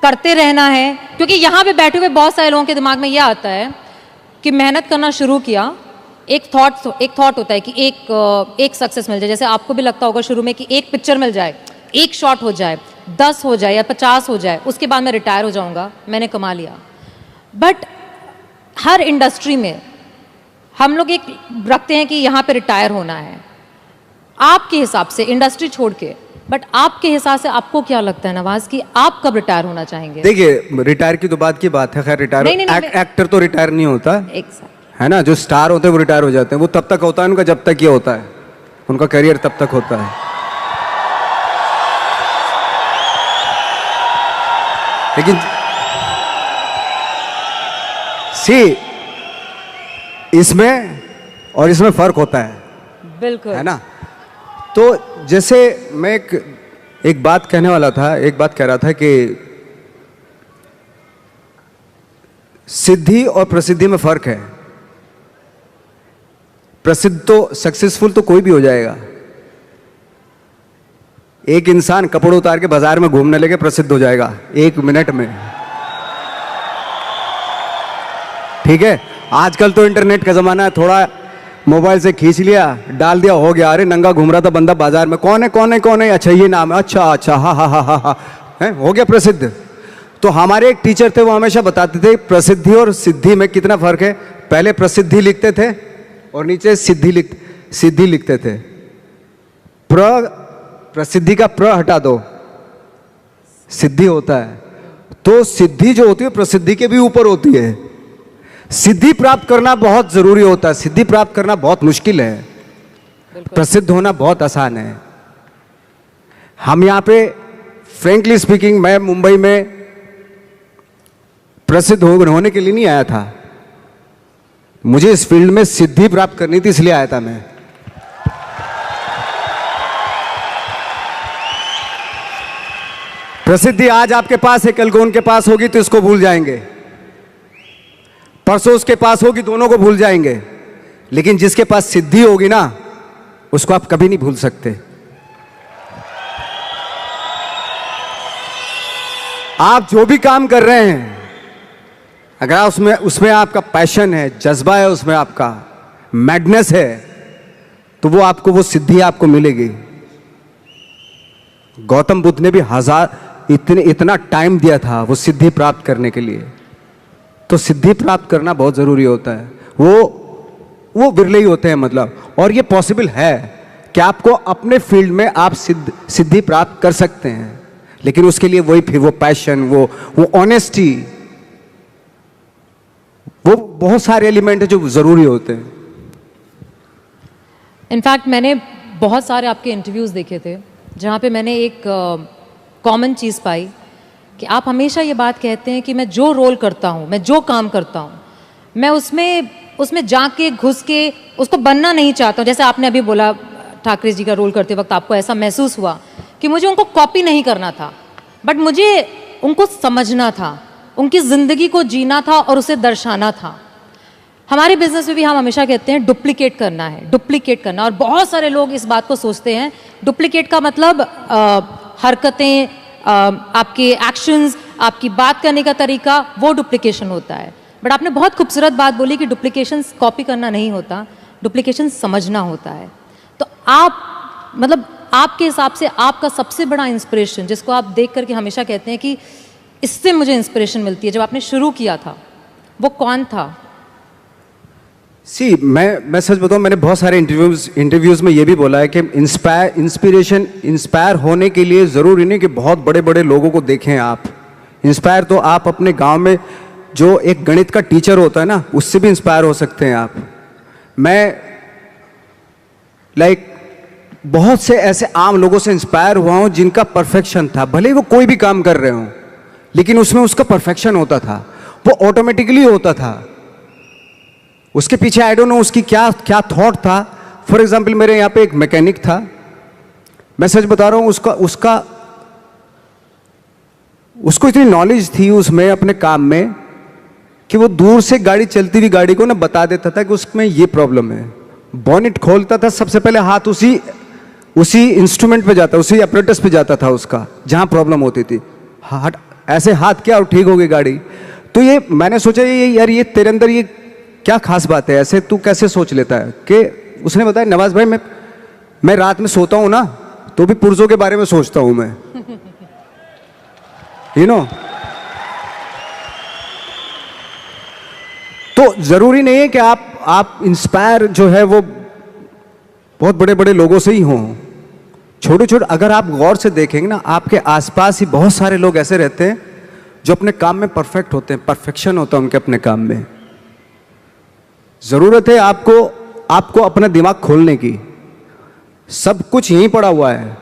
करते रहना है? क्योंकि यहां पे बैठे हुए बहुत सारे लोगों के दिमाग में यह आता है कि मेहनत करना शुरू किया, एक थॉट होता है कि एक सक्सेस मिल जाए। जैसे आपको भी लगता होगा शुरू में कि एक पिक्चर मिल जाए, एक शॉट हो जाए, 10 हो जाए या 50 हो जाए, उसके बाद मैं रिटायर हो जाऊंगा, मैंने कमा लिया। बट हर इंडस्ट्री में हम लोग एक रखते हैं कि यहाँ पे रिटायर होना है। आपके हिसाब से, इंडस्ट्री छोड़ के, बट आपके हिसाब से आपको क्या लगता है नवाज कि आप कब रिटायर होना चाहेंगे? देखिए, रिटायर की तो बात की बात है, खैर रिटायर एक्टर तो रिटायर नहीं होता है ना, जो स्टार होते हैं वो रिटायर हो जाते हैं। वो तब तक होता है उनका जब तक ये होता है, उनका करियर तब तक होता है। लेकिन इसमें और इसमें फर्क होता है, बिल्कुल, है ना। तो जैसे मैं एक बात कहने वाला था, एक बात कह रहा था कि सिद्धि और प्रसिद्धि में फर्क है। प्रसिद्ध तो, सक्सेसफुल तो कोई भी हो जाएगा। एक इंसान कपड़े उतार के बाजार में घूमने लगे, प्रसिद्ध हो जाएगा 1 मिनट में। ठीक है, आजकल तो इंटरनेट का जमाना है, थोड़ा मोबाइल से खींच लिया, डाल दिया, हो गया। अरे नंगा घूम रहा था बंदा बाजार में, कौन है, अच्छा ये नाम है, अच्छा, हा, है, हो गया प्रसिद्ध। तो हमारे एक टीचर थे, वो हमेशा बताते थे प्रसिद्धि और सिद्धि में कितना फर्क है। पहले प्रसिद्धि लिखते थे और नीचे सिद्धि लिखते थे। प्रसिद्धि का प्र हटा दो, सिद्धि होता है। तो सिद्धि जो होती है प्रसिद्धि के भी ऊपर होती है। सिद्धि प्राप्त करना बहुत जरूरी होता है, सिद्धि प्राप्त करना बहुत मुश्किल है, प्रसिद्ध होना बहुत आसान है। हम यहां पे फ्रेंकली स्पीकिंग, मैं मुंबई में प्रसिद्ध होने के लिए नहीं आया था, मुझे इस फील्ड में सिद्धि प्राप्त करनी थी, इसलिए आया था मैं। प्रसिद्धि आज आपके पास है, कल को उनके पास होगी तो इसको भूल जाएंगे, परसों उसके पास होगी, दोनों को भूल जाएंगे। लेकिन जिसके पास सिद्धि होगी ना, उसको आप कभी नहीं भूल सकते। आप जो भी काम कर रहे हैं, अगर आप उसमें आपका पैशन है, जज्बा है, उसमें आपका मैडनेस है, तो वो सिद्धि आपको मिलेगी। गौतम बुद्ध ने भी इतना टाइम दिया था वो सिद्धि प्राप्त करने के लिए। तो सिद्धि प्राप्त करना बहुत जरूरी होता है। वो विरले ही होते हैं, मतलब। और ये पॉसिबल है कि आपको अपने फील्ड में आप सिद्धि प्राप्त कर सकते हैं। लेकिन उसके लिए वही फिर वो पैशन, वो ऑनेस्टी, वो बहुत सारे एलिमेंट है जो जरूरी होते हैं। इनफैक्ट मैंने बहुत सारे आपके इंटरव्यूज़ देखे थे जहाँ पे मैंने एक कॉमन चीज़ पाई कि आप हमेशा ये बात कहते हैं कि मैं जो रोल करता हूँ, मैं जो काम करता हूँ, मैं उसमें जाके घुस के उसको बनना नहीं चाहता हूँ। जैसे आपने अभी बोला ठाकरे जी का रोल करते वक्त आपको ऐसा महसूस हुआ कि मुझे उनको कॉपी नहीं करना था, बट मुझे उनको समझना था, उनकी ज़िंदगी को जीना था और उसे दर्शाना था। हमारे बिजनेस में भी हम हमेशा कहते हैं डुप्लीकेट करना है, डुप्लीकेट करना, और बहुत सारे लोग इस बात को सोचते हैं। डुप्लीकेट का मतलब हरकतें, आपके एक्शंस, आपकी बात करने का तरीका, वो डुप्लीकेशन होता है। बट आपने बहुत खूबसूरत बात बोली कि डुप्लीकेशन कॉपी करना नहीं होता, डुप्लीकेशन समझना होता है। तो आप मतलब आपके हिसाब से आपका सबसे बड़ा इंस्पिरेशन, जिसको आप देख करके हमेशा कहते हैं कि इससे मुझे इंस्पिरेशन मिलती है, जब आपने शुरू किया था, वो कौन था? मैं सच बताऊं, मैंने बहुत सारे इंटरव्यूज में ये भी बोला है कि इंस्पायर होने के लिए ज़रूरी नहीं कि बहुत बड़े बड़े लोगों को देखें आप। इंस्पायर तो आप अपने गांव में जो एक गणित का टीचर होता है ना, उससे भी इंस्पायर हो सकते हैं आप। मैं बहुत से ऐसे आम लोगों से इंस्पायर हुआ हूं जिनका परफेक्शन था, भले ही वो कोई भी काम कर रहे हों, लेकिन उसमें उसका परफेक्शन होता था, वो ऑटोमेटिकली होता था। उसके पीछे आई डोंट नो उसकी क्या क्या थॉट था। फॉर एग्जाम्पल मेरे यहाँ पे एक मैकेनिक था, मैं सच बता रहा हूँ, उसको इतनी नॉलेज थी उसमें अपने काम में कि वो दूर से गाड़ी चलती हुई गाड़ी को ना बता देता था कि उसमें ये प्रॉब्लम है। बॉनेट खोलता था, सबसे पहले हाथ उसी इंस्ट्रूमेंट पे जाता, उसी अपरेटस पे जाता था उसका, जहाँ प्रॉब्लम होती थी। ऐसे हाथ किया और ठीक हो गई गाड़ी। तो ये मैंने सोचा यार ये तेरे अंदर ये क्या खास बात है, ऐसे तू कैसे सोच लेता है? कि उसने बताया नवाज भाई मैं रात में सोता हूं ना तो भी पुर्जों के बारे में सोचता हूं मैं, यू नो। तो जरूरी नहीं है कि आप इंस्पायर जो है वो बहुत बड़े बड़े लोगों से ही हों। छोटे छोटे अगर आप गौर से देखेंगे ना, आपके आसपास ही बहुत सारे लोग ऐसे रहते हैं जो अपने काम में परफेक्ट होते हैं, परफेक्शन होता है उनके अपने काम में। जरूरत है आपको अपना दिमाग खोलने की। सब कुछ यहीं पड़ा हुआ है,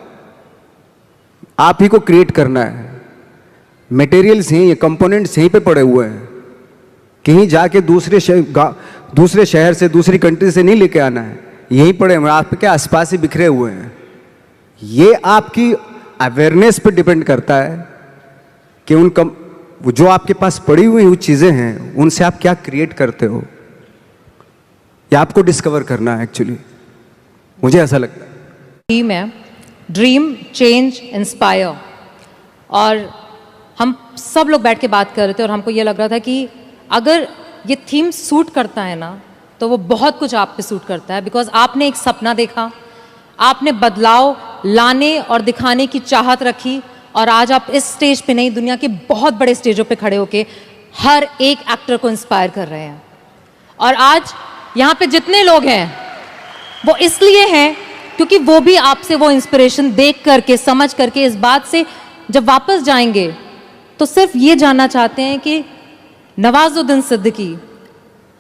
आप ही को क्रिएट करना है। मटेरियल्स यहीं, कंपोनेंट्स यहीं पे पड़े हुए हैं, कहीं जाके दूसरे शहर से, दूसरी कंट्री से नहीं लेके आना है, यहीं पड़े हुए हैं, आपके आसपास ही बिखरे हुए हैं। ये आपकी अवेयरनेस पे डिपेंड करता है कि जो आपके पास पड़ी हुई वो चीज़ें हैं उनसे आप क्या क्रिएट करते हो, ये आपको डिस्कवर करना है। एक्चुअली मुझे ऐसा लगता है ड्रीम है, ड्रीम चेंज इंस्पायर, और हम सब लोग बैठ के बात कर रहे थे और हमको ये लग रहा था कि अगर ये थीम सूट करता है ना तो वो बहुत कुछ आप पे सूट करता है। बिकॉज आपने एक सपना देखा, आपने बदलाव लाने और दिखाने की चाहत रखी, और आज आप इस स्टेज पे नहीं, दुनिया के बहुत बड़े स्टेजों पे खड़े होके हर एक एक्टर को इंस्पायर कर रहे हैं। और आज यहाँ पे जितने लोग हैं वो इसलिए हैं क्योंकि वो भी आपसे वो इंस्पिरेशन देख करके, समझ करके, इस बात से जब वापस जाएंगे तो सिर्फ ये जानना चाहते हैं कि नवाजुद्दीन सिद्दीकी,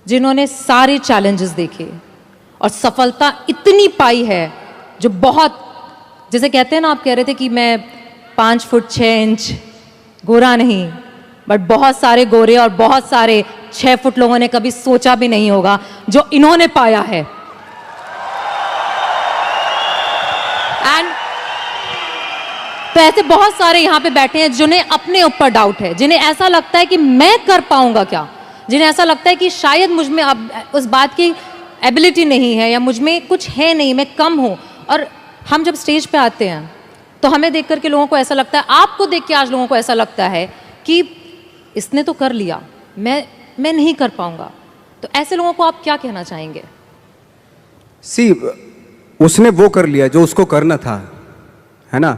जिन्होंने सारे चैलेंजेस देखे और सफलता इतनी पाई है, जो बहुत, जैसे कहते हैं ना, आप कह रहे थे कि मैं 5 फुट 6 इंच गोरा नहीं, बट बहुत सारे गोरे और बहुत सारे 6 फुट लोगों ने कभी सोचा भी नहीं होगा जो इन्होंने पाया है। एंड तो ऐसे बहुत सारे यहाँ पे बैठे हैं जिन्हें अपने ऊपर डाउट है, जिन्हें ऐसा लगता है कि मैं कर पाऊंगा क्या, जिन्हें ऐसा लगता है कि शायद मुझ में अब उस बात की एबिलिटी नहीं है, या मुझ में कुछ है नहीं, मैं कम हूँ। और हम जब स्टेज पे आते हैं तो हमें देख करके लोगों को ऐसा लगता है, आपको देख के आज लोगों को ऐसा लगता है कि इसने तो कर लिया, मैं नहीं कर पाऊंगा। तो ऐसे लोगों को आप क्या कहना चाहेंगे? उसने वो कर लिया जो उसको करना था, है ना।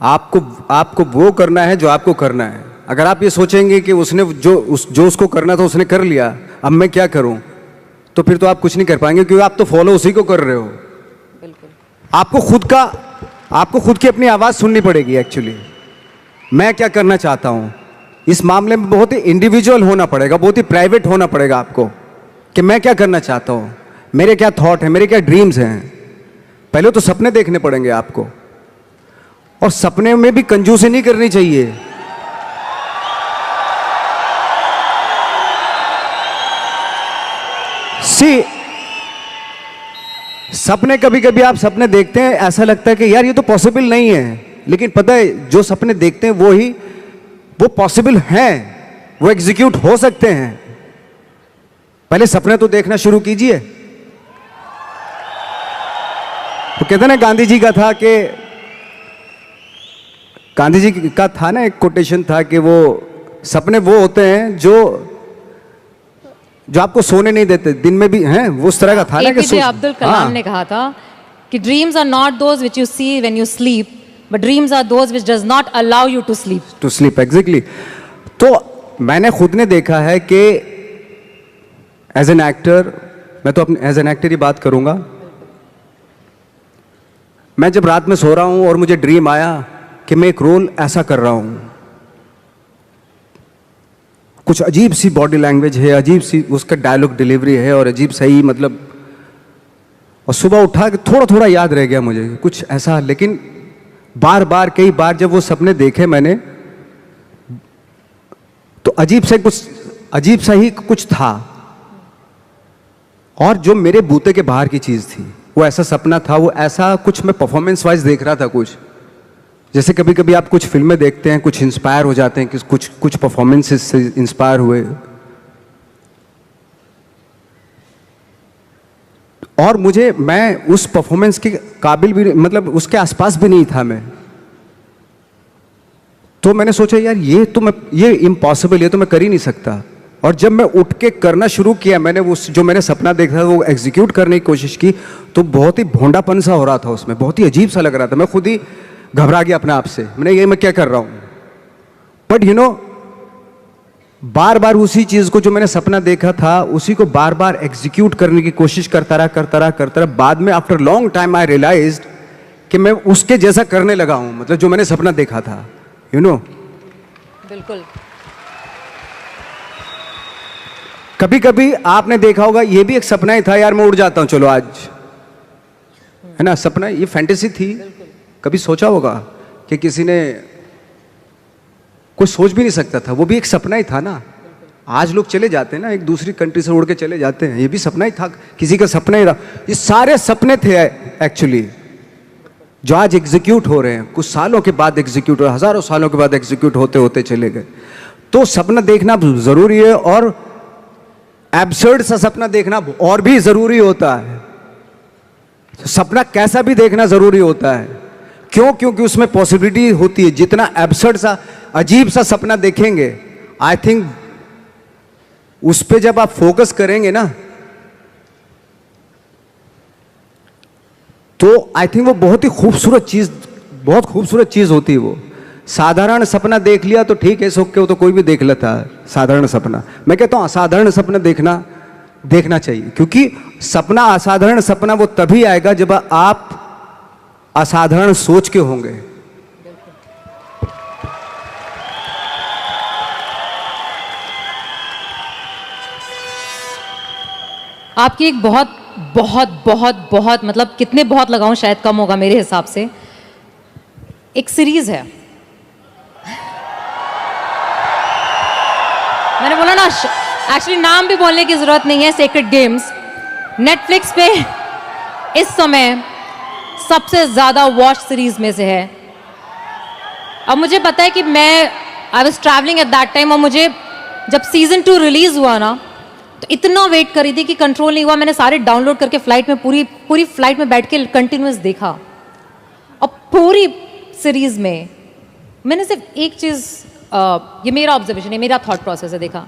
आपको वो करना है जो आपको करना है। अगर आप ये सोचेंगे कि उसने जो उसको करना था उसने कर लिया, अब मैं क्या करूं, तो फिर तो आप कुछ नहीं कर पाएंगे, क्योंकि आप तो फॉलो उसी को कर रहे हो। बिल्कुल। आपको खुद की अपनी आवाज सुननी पड़ेगी एक्चुअली। मैं क्या करना चाहता हूं, इस मामले में बहुत ही इंडिविजुअल होना पड़ेगा, बहुत ही प्राइवेट होना पड़ेगा आपको कि मैं क्या करना चाहता हूं, मेरे क्या थॉट हैं, मेरे क्या ड्रीम्स हैं। पहले तो सपने देखने पड़ेंगे आपको, और सपने में भी कंजूसी नहीं करनी चाहिए। सी सपने, कभी कभी आप सपने देखते हैं, ऐसा लगता है कि यार ये तो पॉसिबल नहीं है, लेकिन पता है जो सपने देखते हैं वो पॉसिबल हैं, वो एग्जीक्यूट हो सकते हैं। पहले सपने तो देखना शुरू कीजिए। तो कहते ना, गांधी जी का था ना, एक कोटेशन था कि वो सपने वो होते हैं जो आपको सोने नहीं देते, दिन में भी हैं, वो उस तरह का था ना कि एपीजे अब्दुल कलाम ने कहा था कि dreams are not those which you see when you sleep, but dreams are those which does not allow you to sleep. Exactly. तो मैंने खुद ने देखा है कि एज एन एक्टर, मैं तो अपने एज एन एक्टर ही बात करूंगा, मैं जब रात में सो रहा हूं और मुझे ड्रीम आया कि मैं एक रोल ऐसा कर रहा हूं, कुछ अजीब सी बॉडी लैंग्वेज है, अजीब सी उसका डायलॉग डिलीवरी है, और अजीब सही मतलब, और सुबह उठा कि थोड़ा थोड़ा याद रह गया मुझे कुछ ऐसा। लेकिन बार बार कई बार जब वो सपने देखे मैंने, तो अजीब सा ही कुछ था, और जो मेरे बूते के बाहर की चीज थी, वो ऐसा सपना था, वो ऐसा कुछ मैं परफॉर्मेंस वाइज देख रहा था। कुछ जैसे कभी कभी आप कुछ फिल्में देखते हैं, कुछ इंस्पायर हो जाते हैं कि कुछ परफॉर्मेंसेस से इंस्पायर हुए, और मैं उस परफॉर्मेंस के काबिल भी, मतलब उसके आसपास भी नहीं था मैं। तो मैंने सोचा यार ये इम्पॉसिबल, ये तो मैं कर ही नहीं सकता। और जब मैं उठ के करना शुरू किया, मैंने जो मैंने सपना देखा था वो एग्जीक्यूट करने की कोशिश की, तो बहुत ही भोंडापन सा हो रहा था उसमें, बहुत ही अजीब सा लग रहा था। मैं खुद ही घबरा गया अपने आप से, मैं क्या कर रहा हूं। बट बार बार उसी चीज को, जो मैंने सपना देखा था, उसी को बार बार एग्जीक्यूट करने की कोशिश करता रहा। बाद में after long time I realised कि मैं उसके जैसा करने लगा हूं, मतलब जो मैंने सपना देखा था, बिल्कुल। कभी कभी आपने देखा होगा, ये भी एक सपना ही था यार, मैं उड़ जाता हूं चलो आज, है ना, सपना, ये फैंटेसी थी। कभी सोचा होगा कि किसी ने, कोई सोच भी नहीं सकता था, वो भी एक सपना ही था ना। आज लोग चले जाते हैं ना, एक दूसरी कंट्री से उड़ के चले जाते हैं, ये भी सपना ही था, किसी का सपना ही रहा। ये सारे सपने थे एक्चुअली, जो आज एग्जीक्यूट हो रहे हैं, कुछ सालों के बाद एग्जीक्यूट हो रहे हैं, हजारों सालों के बाद एग्जीक्यूट होते होते चले गए। तो सपना देखना जरूरी है, और एब्सर्ड सा सपना देखना और भी जरूरी होता है। सपना कैसा भी देखना जरूरी होता है। क्यों? क्योंकि उसमें पॉसिबिलिटी होती है। जितना एब्सर्ड सा, अजीब सा सपना देखेंगे, आई थिंक उस पे जब आप फोकस करेंगे ना, तो आई थिंक वो बहुत खूबसूरत चीज होती है। वो साधारण सपना देख लिया तो ठीक है, सोच के वो तो कोई भी देख लेता है साधारण सपना। मैं कहता हूं असाधारण सपना देखना चाहिए, क्योंकि सपना, असाधारण सपना वो तभी आएगा जब आप असाधारण सोच के होंगे। आपकी एक बहुत बहुत बहुत बहुत, मतलब कितने बहुत लगाऊं शायद कम होगा मेरे हिसाब से, एक सीरीज है, मैंने बोला ना, एक्चुअली नाम भी बोलने की जरूरत नहीं है, सेक्रेड गेम्स। नेटफ्लिक्स पे इस समय सबसे ज्यादा वॉच सीरीज में से है। अब मुझे पता है कि I was travelling at that time, और मुझे जब सीजन 2 रिलीज हुआ ना, तो इतना वेट करी थी कि कंट्रोल नहीं हुआ। मैंने सारे डाउनलोड करके फ्लाइट में, पूरी फ्लाइट में बैठ के कंटिन्यूअस देखा। और पूरी सीरीज में मैंने सिर्फ एक चीज, ये मेरा ऑब्जर्वेशन है, मेरा थॉट प्रोसेस है, देखा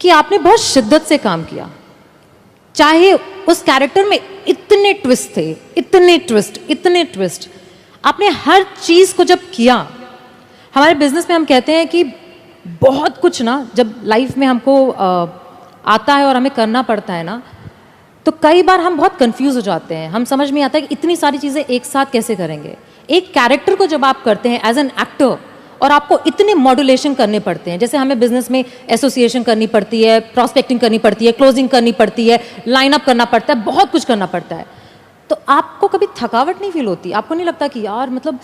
कि आपने बहुत शिद्दत से काम किया। चाहे उस कैरेक्टर में इतने ट्विस्ट थे, इतने ट्विस्ट, आपने हर चीज को जब किया। हमारे बिजनेस में हम कहते हैं कि बहुत कुछ ना, जब लाइफ में हमको आता है और हमें करना पड़ता है ना, तो कई बार हम बहुत कंफ्यूज हो जाते हैं। हम समझ में आता है कि इतनी सारी चीजें एक साथ कैसे करेंगे। एक कैरेक्टर को जब आप करते हैं एज एन एक्टर, और आपको इतने मॉड्यूलेशन करने पड़ते हैं। जैसे हमें बिजनेस में एसोसिएशन करनी पड़ती है, प्रॉस्पेक्टिंग करनी पड़ती है, क्लोजिंग करनी पड़ती है, लाइन अप करना पड़ता है, बहुत कुछ करना पड़ता है। तो आपको कभी थकावट नहीं फील होती? आपको नहीं लगता कि यार मतलब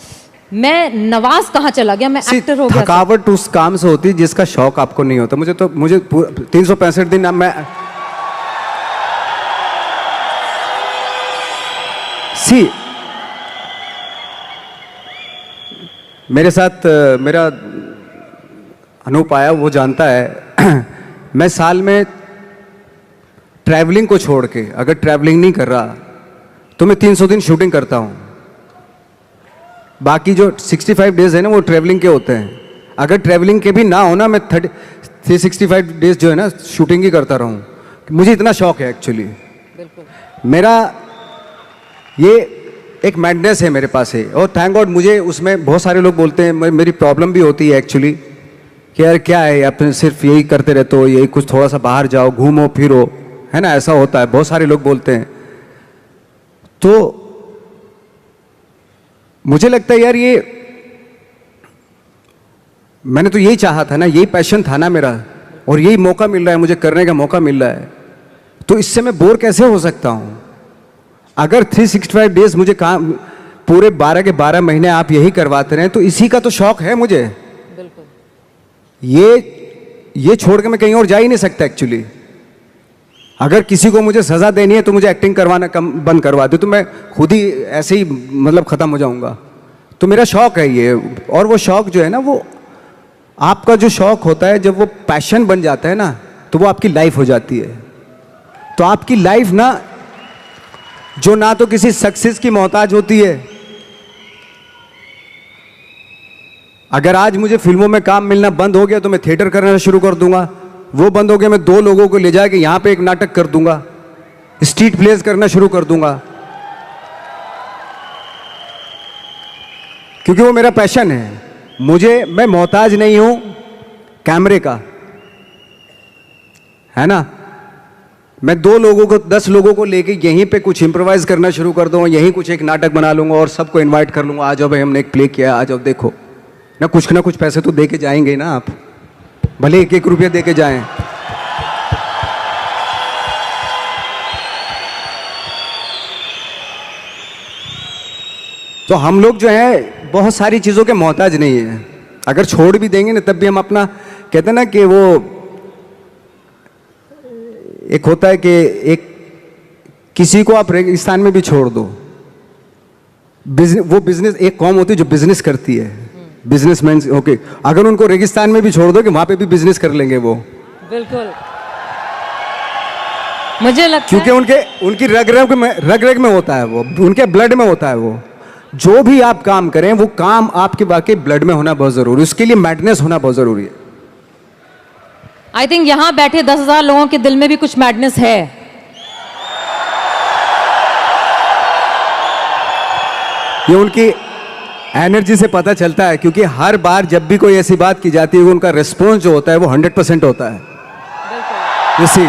मैं नवाज कहाँ चला गया, मैं एक्टर हो गया? थकावट उस काम से होती है जिसका शौक आपको नहीं होता। मुझे 365 दिन मैं मेरे साथ मेरा अनूप आया, वो जानता है मैं साल में ट्रैवलिंग को छोड़ के, अगर ट्रैवलिंग नहीं कर रहा तो मैं 300 दिन शूटिंग करता हूँ। बाकी जो 65 डेज है ना वो ट्रैवलिंग के होते हैं। अगर ट्रैवलिंग के भी ना हो ना, मैं 365 डेज जो है ना शूटिंग ही करता रहूँ। मुझे इतना शौक है एक्चुअली। मेरा ये एक मैडनेस है मेरे पास है, और थैंक गॉड मुझे उसमें बहुत सारे लोग बोलते हैं, मेरी प्रॉब्लम भी होती है एक्चुअली कि यार क्या है, आप सिर्फ यही करते रहते हो, यही कुछ थोड़ा सा बाहर जाओ, घूमो फिरो, है ना, ऐसा होता है, बहुत सारे लोग बोलते हैं। तो मुझे लगता है यार ये मैंने तो यही चाहा था ना, यही पैशन था ना मेरा, और यही मौका मिल रहा है मुझे, करने का मौका मिल रहा है, तो इससे मैं बोर कैसे हो सकता हूं? अगर 365 डेज मुझे काम, पूरे 12 के 12 महीने आप यही करवाते रहे, तो इसी का तो शौक है मुझे। बिल्कुल। ये छोड़ के मैं कहीं और जा ही नहीं सकता एक्चुअली। अगर किसी को मुझे सजा देनी है तो मुझे एक्टिंग करवाना बंद करवा दे, तो मैं खुद ही ऐसे ही मतलब खत्म हो जाऊंगा। तो मेरा शौक है ये, और वो शौक जो है ना, वो आपका जो शौक होता है जब वो पैशन बन जाता है ना, तो वो आपकी लाइफ हो जाती है। तो आपकी लाइफ ना, जो ना तो किसी सक्सेस की मोहताज होती है। अगर आज मुझे फिल्मों में काम मिलना बंद हो गया तो मैं थिएटर करना शुरू कर दूंगा। वो बंद हो गया, मैं 2 लोगों को ले जाके यहां पे एक नाटक कर दूंगा, स्ट्रीट प्लेस करना शुरू कर दूंगा, क्योंकि वो मेरा पैशन है। मैं मोहताज नहीं हूं कैमरे का, है ना। मैं 2 लोगों को 10 लोगों को लेके यहीं पे कुछ इंप्रोवाइज करना शुरू कर दूंगा, यहीं कुछ एक नाटक बना लूंगा और सबको इनवाइट कर लूंगा, आ जाओ भाई हमने एक प्ले किया, आ जाओ देखो ना कुछ पैसे तो दे के जाएंगे ना आप, भले 1-1 रुपया दे के जाएं। तो हम लोग जो है बहुत सारी चीज़ों के मोहताज नहीं है। अगर छोड़ भी देंगे ना तब भी हम अपना, कहते हैं ना कि वो एक होता है कि एक किसी को आप रेगिस्तान में भी छोड़ दो, वो बिजनेस, एक कौम होती है जो बिजनेस करती है, बिजनेसमैन, ओके, अगर उनको रेगिस्तान में भी छोड़ दो कि वहां पे भी बिजनेस कर लेंगे वो। बिल्कुल, मुझे लगता है क्योंकि उनकी रग रग में होता है वो, उनके ब्लड में होता है वो। जो भी आप काम करें वो काम आपके वाकई ब्लड में होना बहुत जरूरी है, उसके लिए मैडनेस होना बहुत जरूरी है। आई थिंक यहां बैठे 10,000 लोगों के दिल में भी कुछ मैडनेस है। ये उनकी एनर्जी से पता चलता है, क्योंकि हर बार जब भी कोई ऐसी बात की जाती है उनका रिस्पॉन्स जो होता है वो 100% होता है। इसी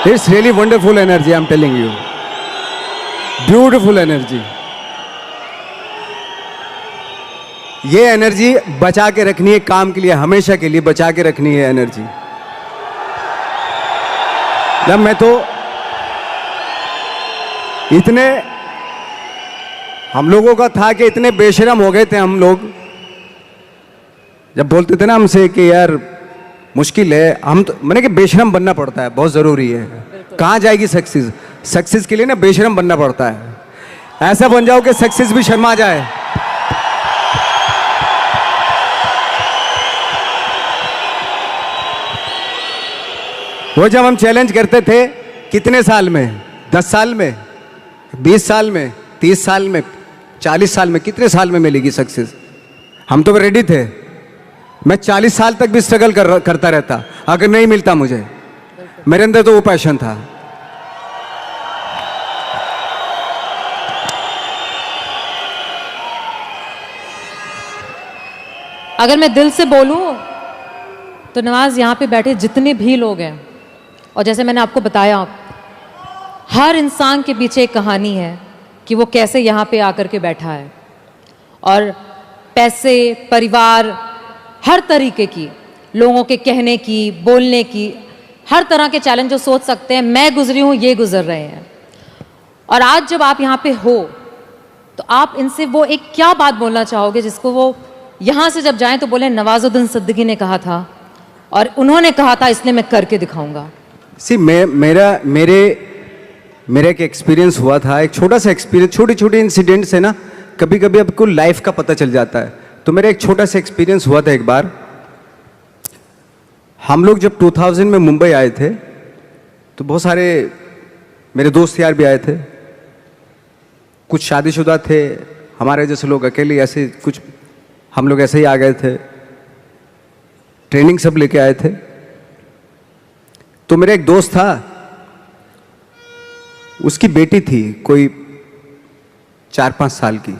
It's really wonderful energy, I'm telling you. Beautiful energy. ये एनर्जी बचा के रखनी है काम के लिए, हमेशा के लिए बचा के रखनी है एनर्जी। जब मैं तो इतने हम लोगों का था कि इतने बेशरम हो गए थे हम लोग, जब बोलते थे ना हमसे कि यार मुश्किल है, हम तो मैंने कि बेशरम बनना पड़ता है, बहुत ज़रूरी है। कहाँ जाएगी सक्सेस? सक्सेस के लिए ना बेशरम बनना पड़ता है। ऐसा बन जाओ कि सक्सेस भी शर्मा जाए। वो जब हम चैलेंज करते थे, कितने साल में, 10 साल में, 20 साल में, 30 साल में, 40 साल में, कितने साल में मिलेगी सक्सेस? हम तो रेडी थे। मैं 40 साल तक भी स्ट्रगल करता रहता अगर नहीं मिलता मुझे। मेरे अंदर तो वो पैशन था। अगर मैं दिल से बोलूं तो नवाज, यहाँ पे बैठे जितने भी लोग हैं, और जैसे मैंने आपको बताया, हर इंसान के पीछे एक कहानी है कि वो कैसे यहाँ पे आकर के बैठा है। और पैसे, परिवार, हर तरीके की, लोगों के कहने की, बोलने की, हर तरह के चैलेंज जो सोच सकते हैं, मैं गुजरी हूँ, ये गुजर रहे हैं। और आज जब आप यहाँ पे हो तो आप इनसे वो एक क्या बात बोलना चाहोगे जिसको वो यहाँ से जब जाएं तो बोले नवाजुद्दीन सिद्दीकी ने कहा था और उन्होंने कहा था, इसलिए मैं करके दिखाऊंगा। मेरा एक एक्सपीरियंस हुआ था, एक छोटा सा एक्सपीरियंस, छोटे छोटे इंसिडेंट से ना कभी कभी आपको लाइफ का पता चल जाता है। तो मेरा एक छोटा सा एक्सपीरियंस हुआ था। एक बार हम लोग जब 2000 में मुंबई आए थे तो बहुत सारे मेरे दोस्त यार भी आए थे, कुछ शादीशुदा थे, हमारे जैसे लोग अकेले, ऐसे कुछ हम लोग ऐसे ही आ गए थे, ट्रेनिंग सब लेके आए थे। तो मेरा एक दोस्त था, उसकी बेटी थी कोई 4-5 साल की।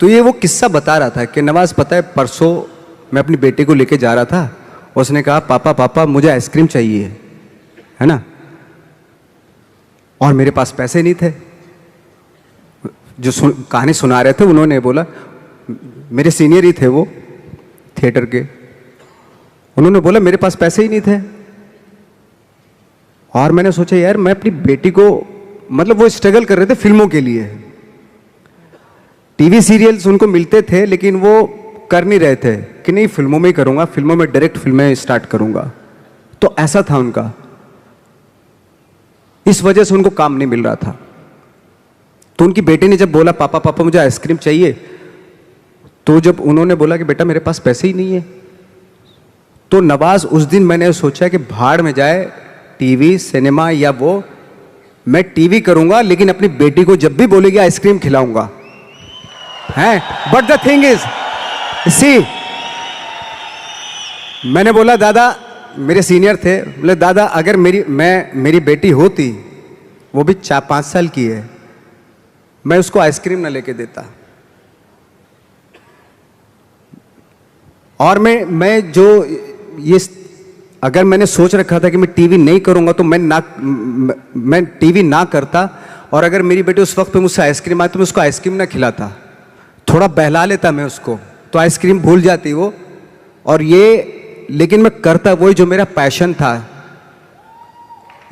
तो ये वो किस्सा बता रहा था कि नवाज, पता है परसों मैं अपनी बेटी को लेके जा रहा था, उसने कहा पापा पापा मुझे आइसक्रीम चाहिए, है ना, और मेरे पास पैसे नहीं थे। जो कहानी सुना रहे थे उन्होंने बोला, मेरे सीनियर ही थे वो थिएटर के, उन्होंने बोला मेरे पास पैसे ही नहीं थे। और मैंने सोचा यार मैं अपनी बेटी को, मतलब वो स्ट्रगल कर रहे थे फिल्मों के लिए, टीवी सीरियल्स उनको मिलते थे लेकिन वो कर नहीं रहे थे कि नहीं फिल्मों में ही करूंगा, फिल्मों में डायरेक्ट फिल्में स्टार्ट करूंगा। तो ऐसा था उनका, इस वजह से उनको काम नहीं मिल रहा था। तो उनकी बेटी ने जब बोला पापा पापा मुझे आइसक्रीम चाहिए, तो जब उन्होंने बोला कि बेटा मेरे पास पैसे ही नहीं है, तो नवाज उस दिन मैंने सोचा कि भाड़ में जाए टीवी सिनेमा या वो, मैं टीवी करूंगा लेकिन अपनी बेटी को जब भी बोलेगी आइसक्रीम खिलाऊंगा, हैं। But the thing is see, मैंने बोला दादा, मेरे सीनियर थे, बोले दादा अगर मेरी बेटी होती, वो भी 4-5 साल की है, मैं उसको आइसक्रीम ना लेके देता। और मैं जो ये, अगर मैंने सोच रखा था कि मैं टीवी नहीं करूंगा तो मैं टीवी ना करता, और अगर मेरी बेटी उस वक्त पे मुझसे आइसक्रीम आती तो मैं उसको आइसक्रीम ना खिलाता, थोड़ा बहला लेता मैं उसको, तो आइसक्रीम भूल जाती वो। और ये, लेकिन मैं करता वही जो मेरा पैशन था।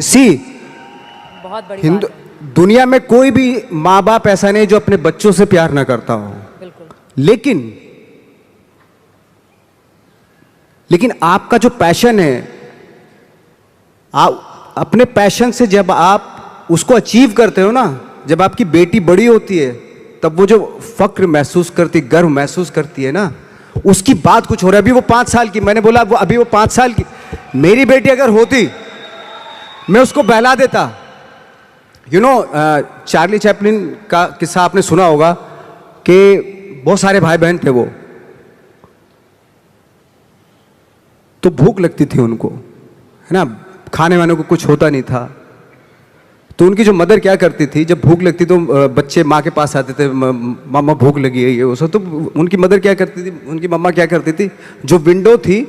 सी, बहुत बड़ी बात है। दुनिया में कोई भी माँ बाप ऐसा नहीं जो अपने बच्चों से प्यार ना करता हो, बिल्कुल। लेकिन आपका जो पैशन है, आप अपने पैशन से जब आप उसको अचीव करते हो ना, जब आपकी बेटी बड़ी होती है तब वो जो फक्र महसूस करती, गर्व महसूस करती है ना, उसकी बात कुछ हो रहा है। अभी वो 5 साल की, मैंने बोला वो अभी वो 5 साल की, मेरी बेटी अगर होती मैं उसको बहला देता। यू नो, चार्ली चैपलिन का किस्सा आपने सुना होगा कि बहुत सारे भाई बहन थे वो, तो भूख लगती थी उनको, है ना, खाने वाने को कुछ होता नहीं था। तो उनकी जो मदर क्या करती थी, जब भूख लगती तो बच्चे माँ के पास आते थे, मामा भूख लगी है ये वो सब, तो उनकी मदर क्या करती थी, उनकी मम्मा क्या करती थी, जो विंडो थी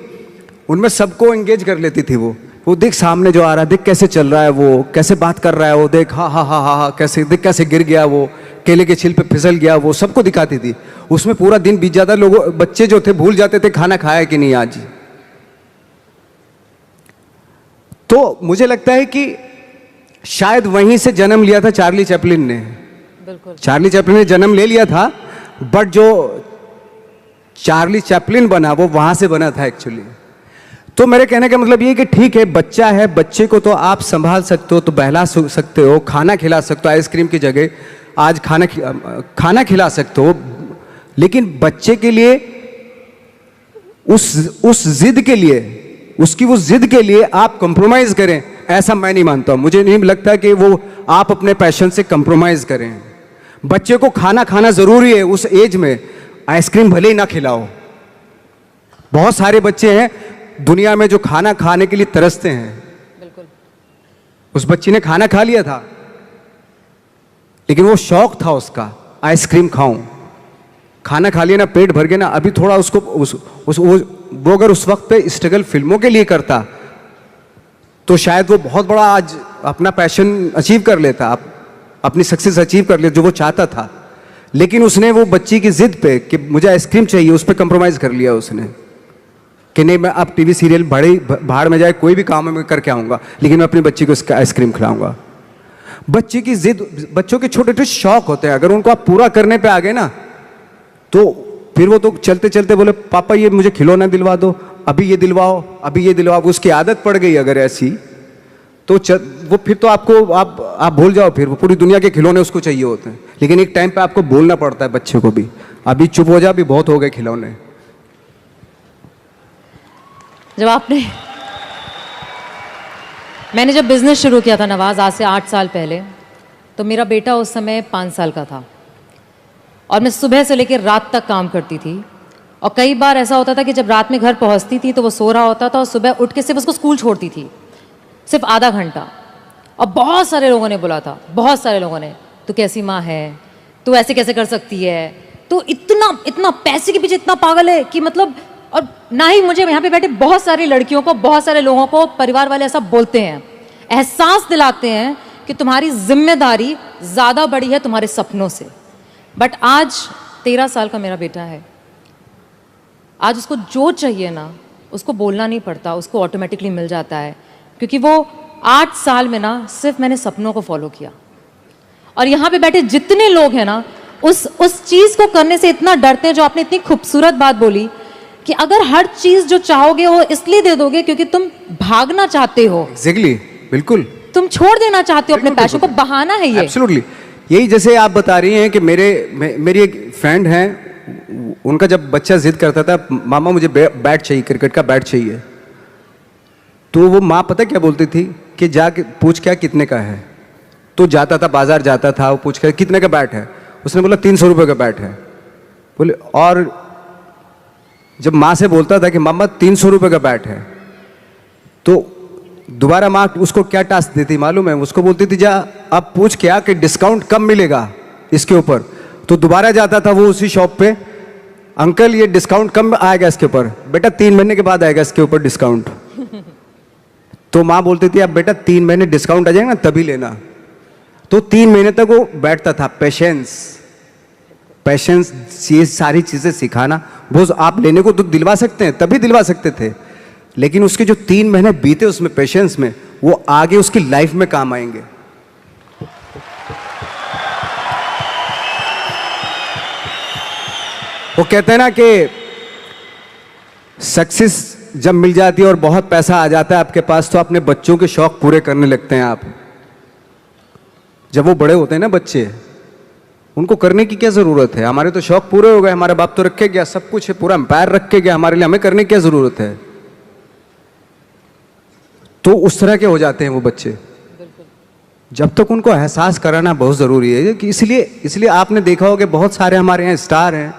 उनमें सबको एंगेज कर लेती थी। वो देख सामने जो आ रहा है, देख कैसे चल रहा है वो, कैसे बात कर रहा है वो, देख हा हा हा हा हा, कैसे देख कैसे गिर गया वो, केले के छिल पे फिसल गया वो, सबको दिखाती थी। उसमें पूरा दिन बीत जाता, लोग बच्चे जो थे भूल जाते थे खाना खाया कि नहीं आज। तो मुझे लगता है कि शायद वहीं से जन्म लिया था चार्ली चैपलिन ने। बिल्कुल, चार्ली चैपलिन ने जन्म ले लिया था, बट जो चार्ली चैपलिन बना वो वहां से बना था एक्चुअली। तो मेरे कहने का मतलब ये कि ठीक है, बच्चा है, बच्चे को तो आप संभाल सकते हो, तो बहला सकते हो, खाना खिला सकते हो, आइसक्रीम की जगह आज खाना खिला सकते हो, लेकिन बच्चे के लिए उस जिद के लिए, उसकी वो जिद के लिए आप कंप्रोमाइज करें, ऐसा मैं नहीं मानता। मुझे नहीं लगता कि वो आप अपने पैशन से कंप्रोमाइज करें। बच्चे को खाना जरूरी है उस एज में, आइसक्रीम भले ही ना खिलाओ। बहुत सारे बच्चे हैं दुनिया में जो खाना खाने के लिए तरसते हैं। बिल्कुल, उस बच्ची ने खाना खा लिया था, लेकिन वो शौक था उसका, आइसक्रीम खाऊं। खाना खा लिया ना, पेट भर गया ना, अभी थोड़ा उसको वो अगर उस वक्त पे स्ट्रगल फिल्मों के लिए करता तो शायद वो बहुत बड़ा आज अपना पैशन अचीव कर लेता, अपनी सक्सेस अचीव कर लेता जो वो चाहता था। लेकिन उसने वो बच्ची की जिद पे कि मुझे आइसक्रीम चाहिए, उस पर कंप्रोमाइज़ कर लिया उसने कि नहीं मैं अब टीवी सीरियल भाड़ में जाए कोई भी काम मैं करके आऊँगा, लेकिन मैं अपनी बच्ची को आइसक्रीम खिलाऊंगा। बच्चे की जिद, बच्चों के छोटे छोटे शौक होते हैं, अगर उनको आप पूरा करने पे आ गए ना तो फिर वो तो चलते चलते बोले पापा ये मुझे खिलौना दिलवा दो, अभी ये दिलवाओ, अभी ये दिलवाओ। उसकी आदत पड़ गई अगर ऐसी तो वो फिर तो आप भूल जाओ, फिर वो पूरी दुनिया के खिलौने उसको चाहिए होते हैं। लेकिन एक टाइम पे आपको बोलना पड़ता है बच्चे को भी, अभी चुप हो जा, अभी बहुत हो गए खिलौने। मैंने जब बिजनेस शुरू किया था नवाज, आज से 8 साल पहले, तो मेरा बेटा उस समय 5 साल का था और मैं सुबह से लेकर रात तक काम करती थी। और कई बार ऐसा होता था कि जब रात में घर पहुंचती थी तो वो सो रहा होता था और सुबह उठ के सिर्फ उसको स्कूल छोड़ती थी, सिर्फ आधा घंटा। और बहुत सारे लोगों ने बोला था, बहुत सारे लोगों ने, तू कैसी माँ है, तू ऐसे कैसे कर सकती है, तू इतना पैसे के पीछे इतना पागल है कि मतलब। और ना ही मुझे, यहाँ पे बैठे बहुत सारी लड़कियों को, बहुत सारे लोगों को परिवार वाले ऐसा बोलते हैं, एहसास दिलाते हैं कि तुम्हारी जिम्मेदारी ज़्यादा बड़ी है तुम्हारे सपनों से। बट आज 13 साल का मेरा बेटा है, आज उसको जो चाहिए ना उसको बोलना नहीं पड़ता, उसको ऑटोमेटिकली मिल जाता है, क्योंकि वो 8 साल में ना सिर्फ मैंने सपनों को फॉलो किया। और यहाँ पे बैठे जितने लोग हैं ना उस चीज़ को करने से इतना डरते हैं, जो आपने इतनी खूबसूरत बात बोली कि अगर हर चीज़ जो चाहोगे वो इसलिए दे दोगे क्योंकि तुम भागना चाहते हो। एग्जैक्टली, बिल्कुल, तुम छोड़ देना चाहते हो अपने पैशन को, बहाना है ये। एब्सोल्युटली। यही जैसे आप बता रही हैं कि मेरी एक फ्रेंड हैं, उनका जब बच्चा जिद करता था मामा मुझे बैट चाहिए, क्रिकेट का बैट चाहिए, तो वो माँ पता क्या बोलती थी कि जाके पूछ क्या कितने का है। तो जाता था, बाजार जाता था, वो पूछ कर कितने का बैट है, उसने बोला 300 रुपये का बैट है। बोले, और जब माँ से बोलता था कि मामा 300 रुपये का बैट है, तो दोबारा माँ उसको क्या टास्क देती मालूम है, उसको बोलती थी जा अब पूछ क्या कि डिस्काउंट कब मिलेगा इसके ऊपर। तो दोबारा जाता था वो उसी शॉप पे, अंकल ये डिस्काउंट कब आएगा इसके ऊपर। बेटा 3 महीने के बाद आएगा इसके ऊपर डिस्काउंट। तो माँ बोलती थी अब बेटा 3 महीने डिस्काउंट आ जाएगा ना तभी लेना। तो 3 महीने तक वो बैठता था। पैशंस ये सारी चीज़ें सिखाना, वो आप लेने को तो दिलवा सकते हैं, तभी दिलवा सकते थे, लेकिन उसके जो 3 महीने बीते उसमें पेशेंस में, वो आगे उसकी लाइफ में काम आएंगे। वो कहते हैं ना कि सक्सेस जब मिल जाती है और बहुत पैसा आ जाता है आपके पास, तो अपने बच्चों के शौक पूरे करने लगते हैं आप। जब वो बड़े होते हैं ना बच्चे, उनको करने की क्या ज़रूरत है, हमारे तो शौक पूरे हो गए, हमारे बाप तो रखे गया, सब कुछ है, पूरा एम्पायर रख के गया हमारे लिए, हमें करने की क्या ज़रूरत है। तो उस तरह के हो जाते हैं वो बच्चे। जब तक उनको एहसास कराना बहुत ज़रूरी है कि इसलिए आपने देखा होगा बहुत सारे हमारे यहाँ स्टार हैं,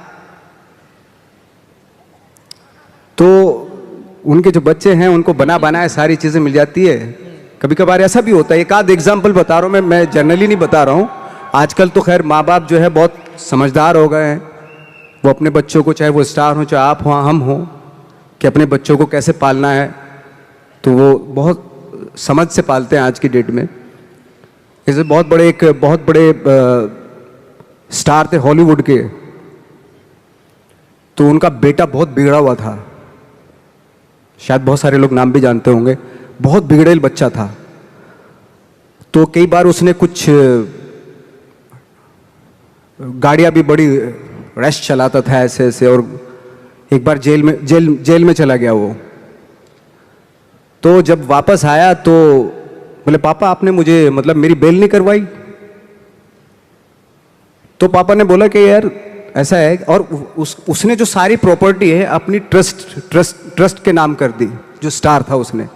तो उनके जो बच्चे हैं उनको बना बनाए सारी चीज़ें मिल जाती है। कभी कभार ऐसा भी होता है, एक आध एग्जाम्पल बता रहा हूँ मैं जनरली नहीं बता रहा हूँ। आजकल तो खैर माँ बाप जो है बहुत समझदार हो गए हैं, वो अपने बच्चों को, चाहे वो स्टार हो चाहे आप हो हम हो, कि अपने बच्चों को कैसे पालना है, तो वो बहुत समझ से पालते हैं आज की डेट में। जैसे बहुत बड़े स्टार थे हॉलीवुड के, तो उनका बेटा बहुत बिगड़ा हुआ था, शायद बहुत सारे लोग नाम भी जानते होंगे, बहुत बिगड़ेल बच्चा था। तो कई बार उसने कुछ गाड़ियां भी बड़ी रैश चलाता था ऐसे ऐसे, और एक बार जेल में चला गया वो। तो जब वापस आया तो बोले पापा आपने मुझे मतलब मेरी बेल नहीं करवाई। तो पापा ने बोला कि यार ऐसा है, और उसने जो सारी प्रॉपर्टी है अपनी ट्रस्ट के नाम कर दी, जो स्टार था उसने।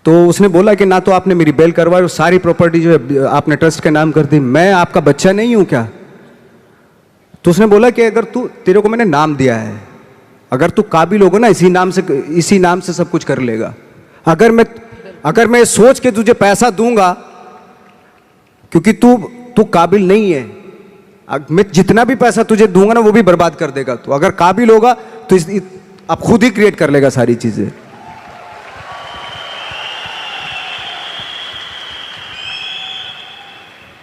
तो उसने बोला कि ना तो आपने मेरी बेल करवाई और सारी प्रॉपर्टी जो है आपने ट्रस्ट के नाम कर दी, मैं आपका बच्चा नहीं हूं क्या। तो उसने बोला कि अगर तेरे को मैंने नाम दिया है, अगर तू काबिल होगा ना इसी नाम से सब कुछ कर लेगा। अगर मैं सोच के तुझे पैसा दूंगा क्योंकि तू काबिल नहीं है, मैं जितना भी पैसा तुझे दूंगा ना वो भी बर्बाद कर देगा तू, अगर काबिल होगा तो अब खुद ही क्रिएट कर लेगा सारी चीजें।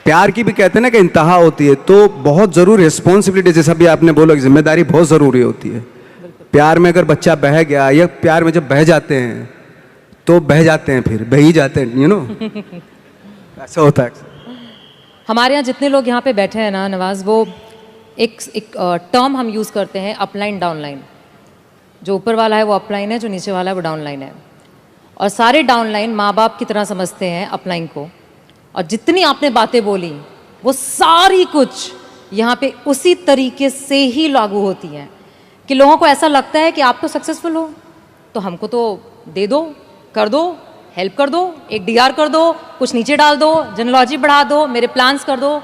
प्यार की भी कहते हैं ना कि इंतहा होती है, तो बहुत जरूरी रिस्पॉन्सिबिलिटी, जैसा भी आपने बोला, जिम्मेदारी बहुत जरूरी होती है। प्यार में अगर बच्चा बह गया, या प्यार में जब बह जाते हैं तो बह जाते हैं, फिर बह ही जाते हैं, यू नो ऐसा होता है। हमारे यहाँ जितने लोग यहाँ पे बैठे हैं ना नवाज, वो एक टर्म हम यूज़ करते हैं, अपलाइन डाउनलाइन। जो ऊपर वाला है वो अपलाइन है, जो नीचे वाला है वो डाउनलाइन है। और सारे डाउनलाइन माँ बाप की तरह समझते हैं अपलाइन को। और जितनी आपने बातें बोली वो सारी कुछ यहाँ पे उसी तरीके से ही लागू होती हैं कि लोगों को ऐसा लगता है कि आप तो सक्सेसफुल हो तो हमको तो दे दो, कर दो, हेल्प कर दो, एक डीआर कर दो, कुछ नीचे डाल दो, जेनोलॉजी बढ़ा दो, मेरे प्लान्स कर दो।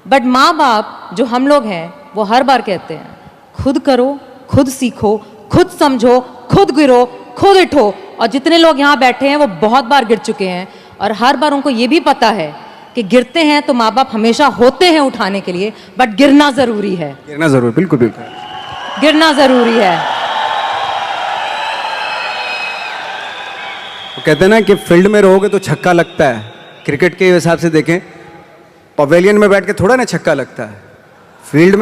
बट माँ बाप जो हम लोग हैं वो हर बार कहते हैं खुद करो, खुद सीखो, खुद समझो, खुद गिरो, खुद उठो। और जितने लोग यहाँ बैठे हैं वो बहुत बार गिर चुके हैं और हर बार उनको ये भी पता है कि गिरते हैं तो माँ बाप हमेशा होते हैं उठाने के लिए, बट गिरना जरूरी है। गिरना जरूरी, बिल्कुल बिल्कुल गिरना जरूरी है। वो कहते हैं ना कि फील्ड में रहोगे तो छक्का लगता है। क्रिकेट के हिसाब से देखें, पवेलियन में बैठ के थोड़ा ना छक्का लगता है, फील्ड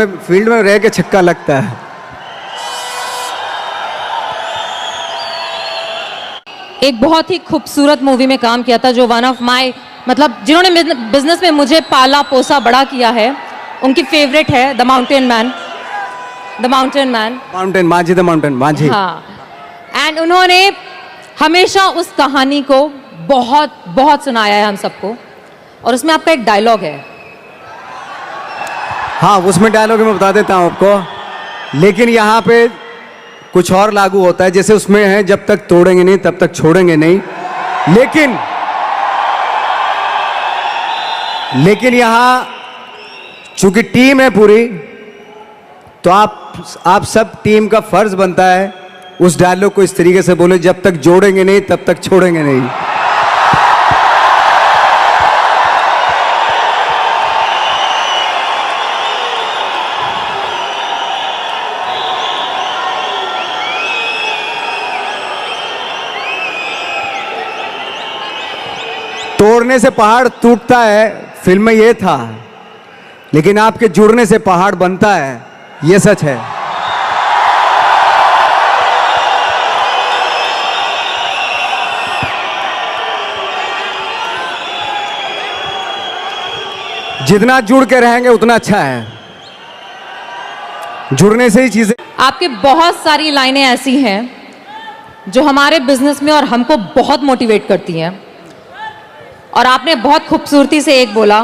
में रह के छक्का लगता है। एक बहुत ही खूबसूरत मूवी में काम किया था जो वन ऑफ माय, मतलब जिन्होंने बिजनेस में मुझे पाला पोसा बड़ा किया है, उनकी फेवरेट है the mountain man. The mountain man, mountain माझी, द माउंटेन माझी। हाँ, एंड उन्होंने हमेशा उस कहानी को बहुत बहुत सुनाया है हम सबको। और उसमें आपका एक डायलॉग है। हाँ, उसमें डायलॉग मैं बता देता हूँ आपको, लेकिन यहाँ पे कुछ और लागू होता है। जैसे उसमें है, जब तक तोड़ेंगे नहीं तब तक छोड़ेंगे नहीं। लेकिन यहाँ चूंकि टीम है पूरी, तो आप सब टीम का फर्ज बनता है उस डायलॉग को इस तरीके से बोले, जब तक जोड़ेंगे नहीं तब तक छोड़ेंगे नहीं। तोड़ने से पहाड़ टूटता है, फिल्म में ये था, लेकिन आपके जुड़ने से पहाड़ बनता है, ये सच है। जितना जुड़ के रहेंगे उतना अच्छा है, जुड़ने से ही चीजें। आपके बहुत सारी लाइनें ऐसी हैं जो हमारे बिजनेस में और हमको बहुत मोटिवेट करती हैं। और आपने बहुत खूबसूरती से एक बोला,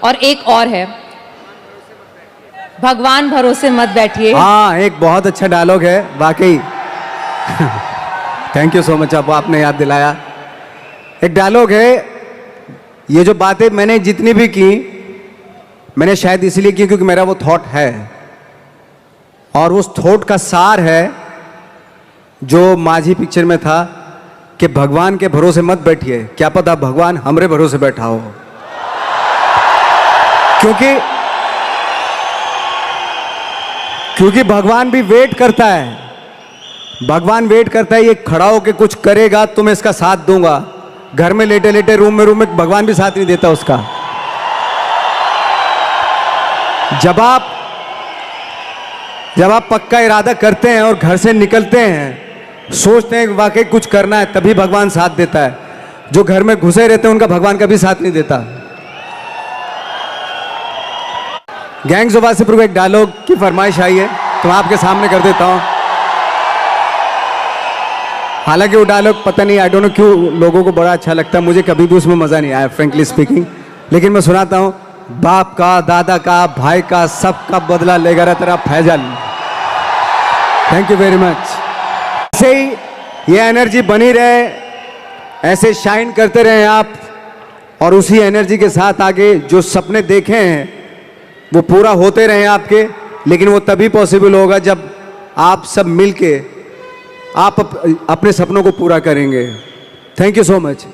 और एक और है, भगवान भरोसे मत बैठिए। हाँ, एक बहुत अच्छा डायलॉग है वाकई। थैंक यू सो मच, आपने याद दिलाया। एक डायलॉग है, ये जो बातें मैंने जितनी भी की, मैंने शायद इसलिए की क्योंकि मेरा वो थॉट है, और उस थॉट का सार है जो माझी पिक्चर में था कि भगवान के भरोसे मत बैठिए, क्या पता भगवान हमरे भरोसे बैठा हो। क्योंकि भगवान भी वेट करता है, भगवान वेट करता है, ये खड़ा होके कुछ करेगा तो मैं इसका साथ दूंगा। घर में लेटे लेटे रूम में भगवान भी साथ नहीं देता उसका। जब आप पक्का इरादा करते हैं और घर से निकलते हैं, सोचते हैं कि वाकई कुछ करना है, तभी भगवान साथ देता है। जो घर में घुसे रहते हैं उनका भगवान कभी साथ नहीं देता। गैंग्स ऑफ वासेपुर एक डायलॉग की फरमाइश आई है तो मैं आपके सामने कर देता हूं। हालांकि वो डायलॉग पता नहीं, आई डोंट नो क्यों लोगों को बड़ा अच्छा लगता है, मुझे कभी भी उसमें मजा नहीं आया फ्रेंकली स्पीकिंग, लेकिन मैं सुनाता हूं। बाप का, दादा का, भाई का, सबका बदला लेगा रहा तेरा Faisal. Thank you very much. ऐसे ही ये एनर्जी बनी रहे, ऐसे शाइन करते रहे आप, और उसी एनर्जी के साथ आगे जो सपने देखे हैं वो पूरा होते रहे आपके। लेकिन वो तभी पॉसिबल होगा जब आप सब मिलके आप अपने सपनों को पूरा करेंगे। Thank you so much.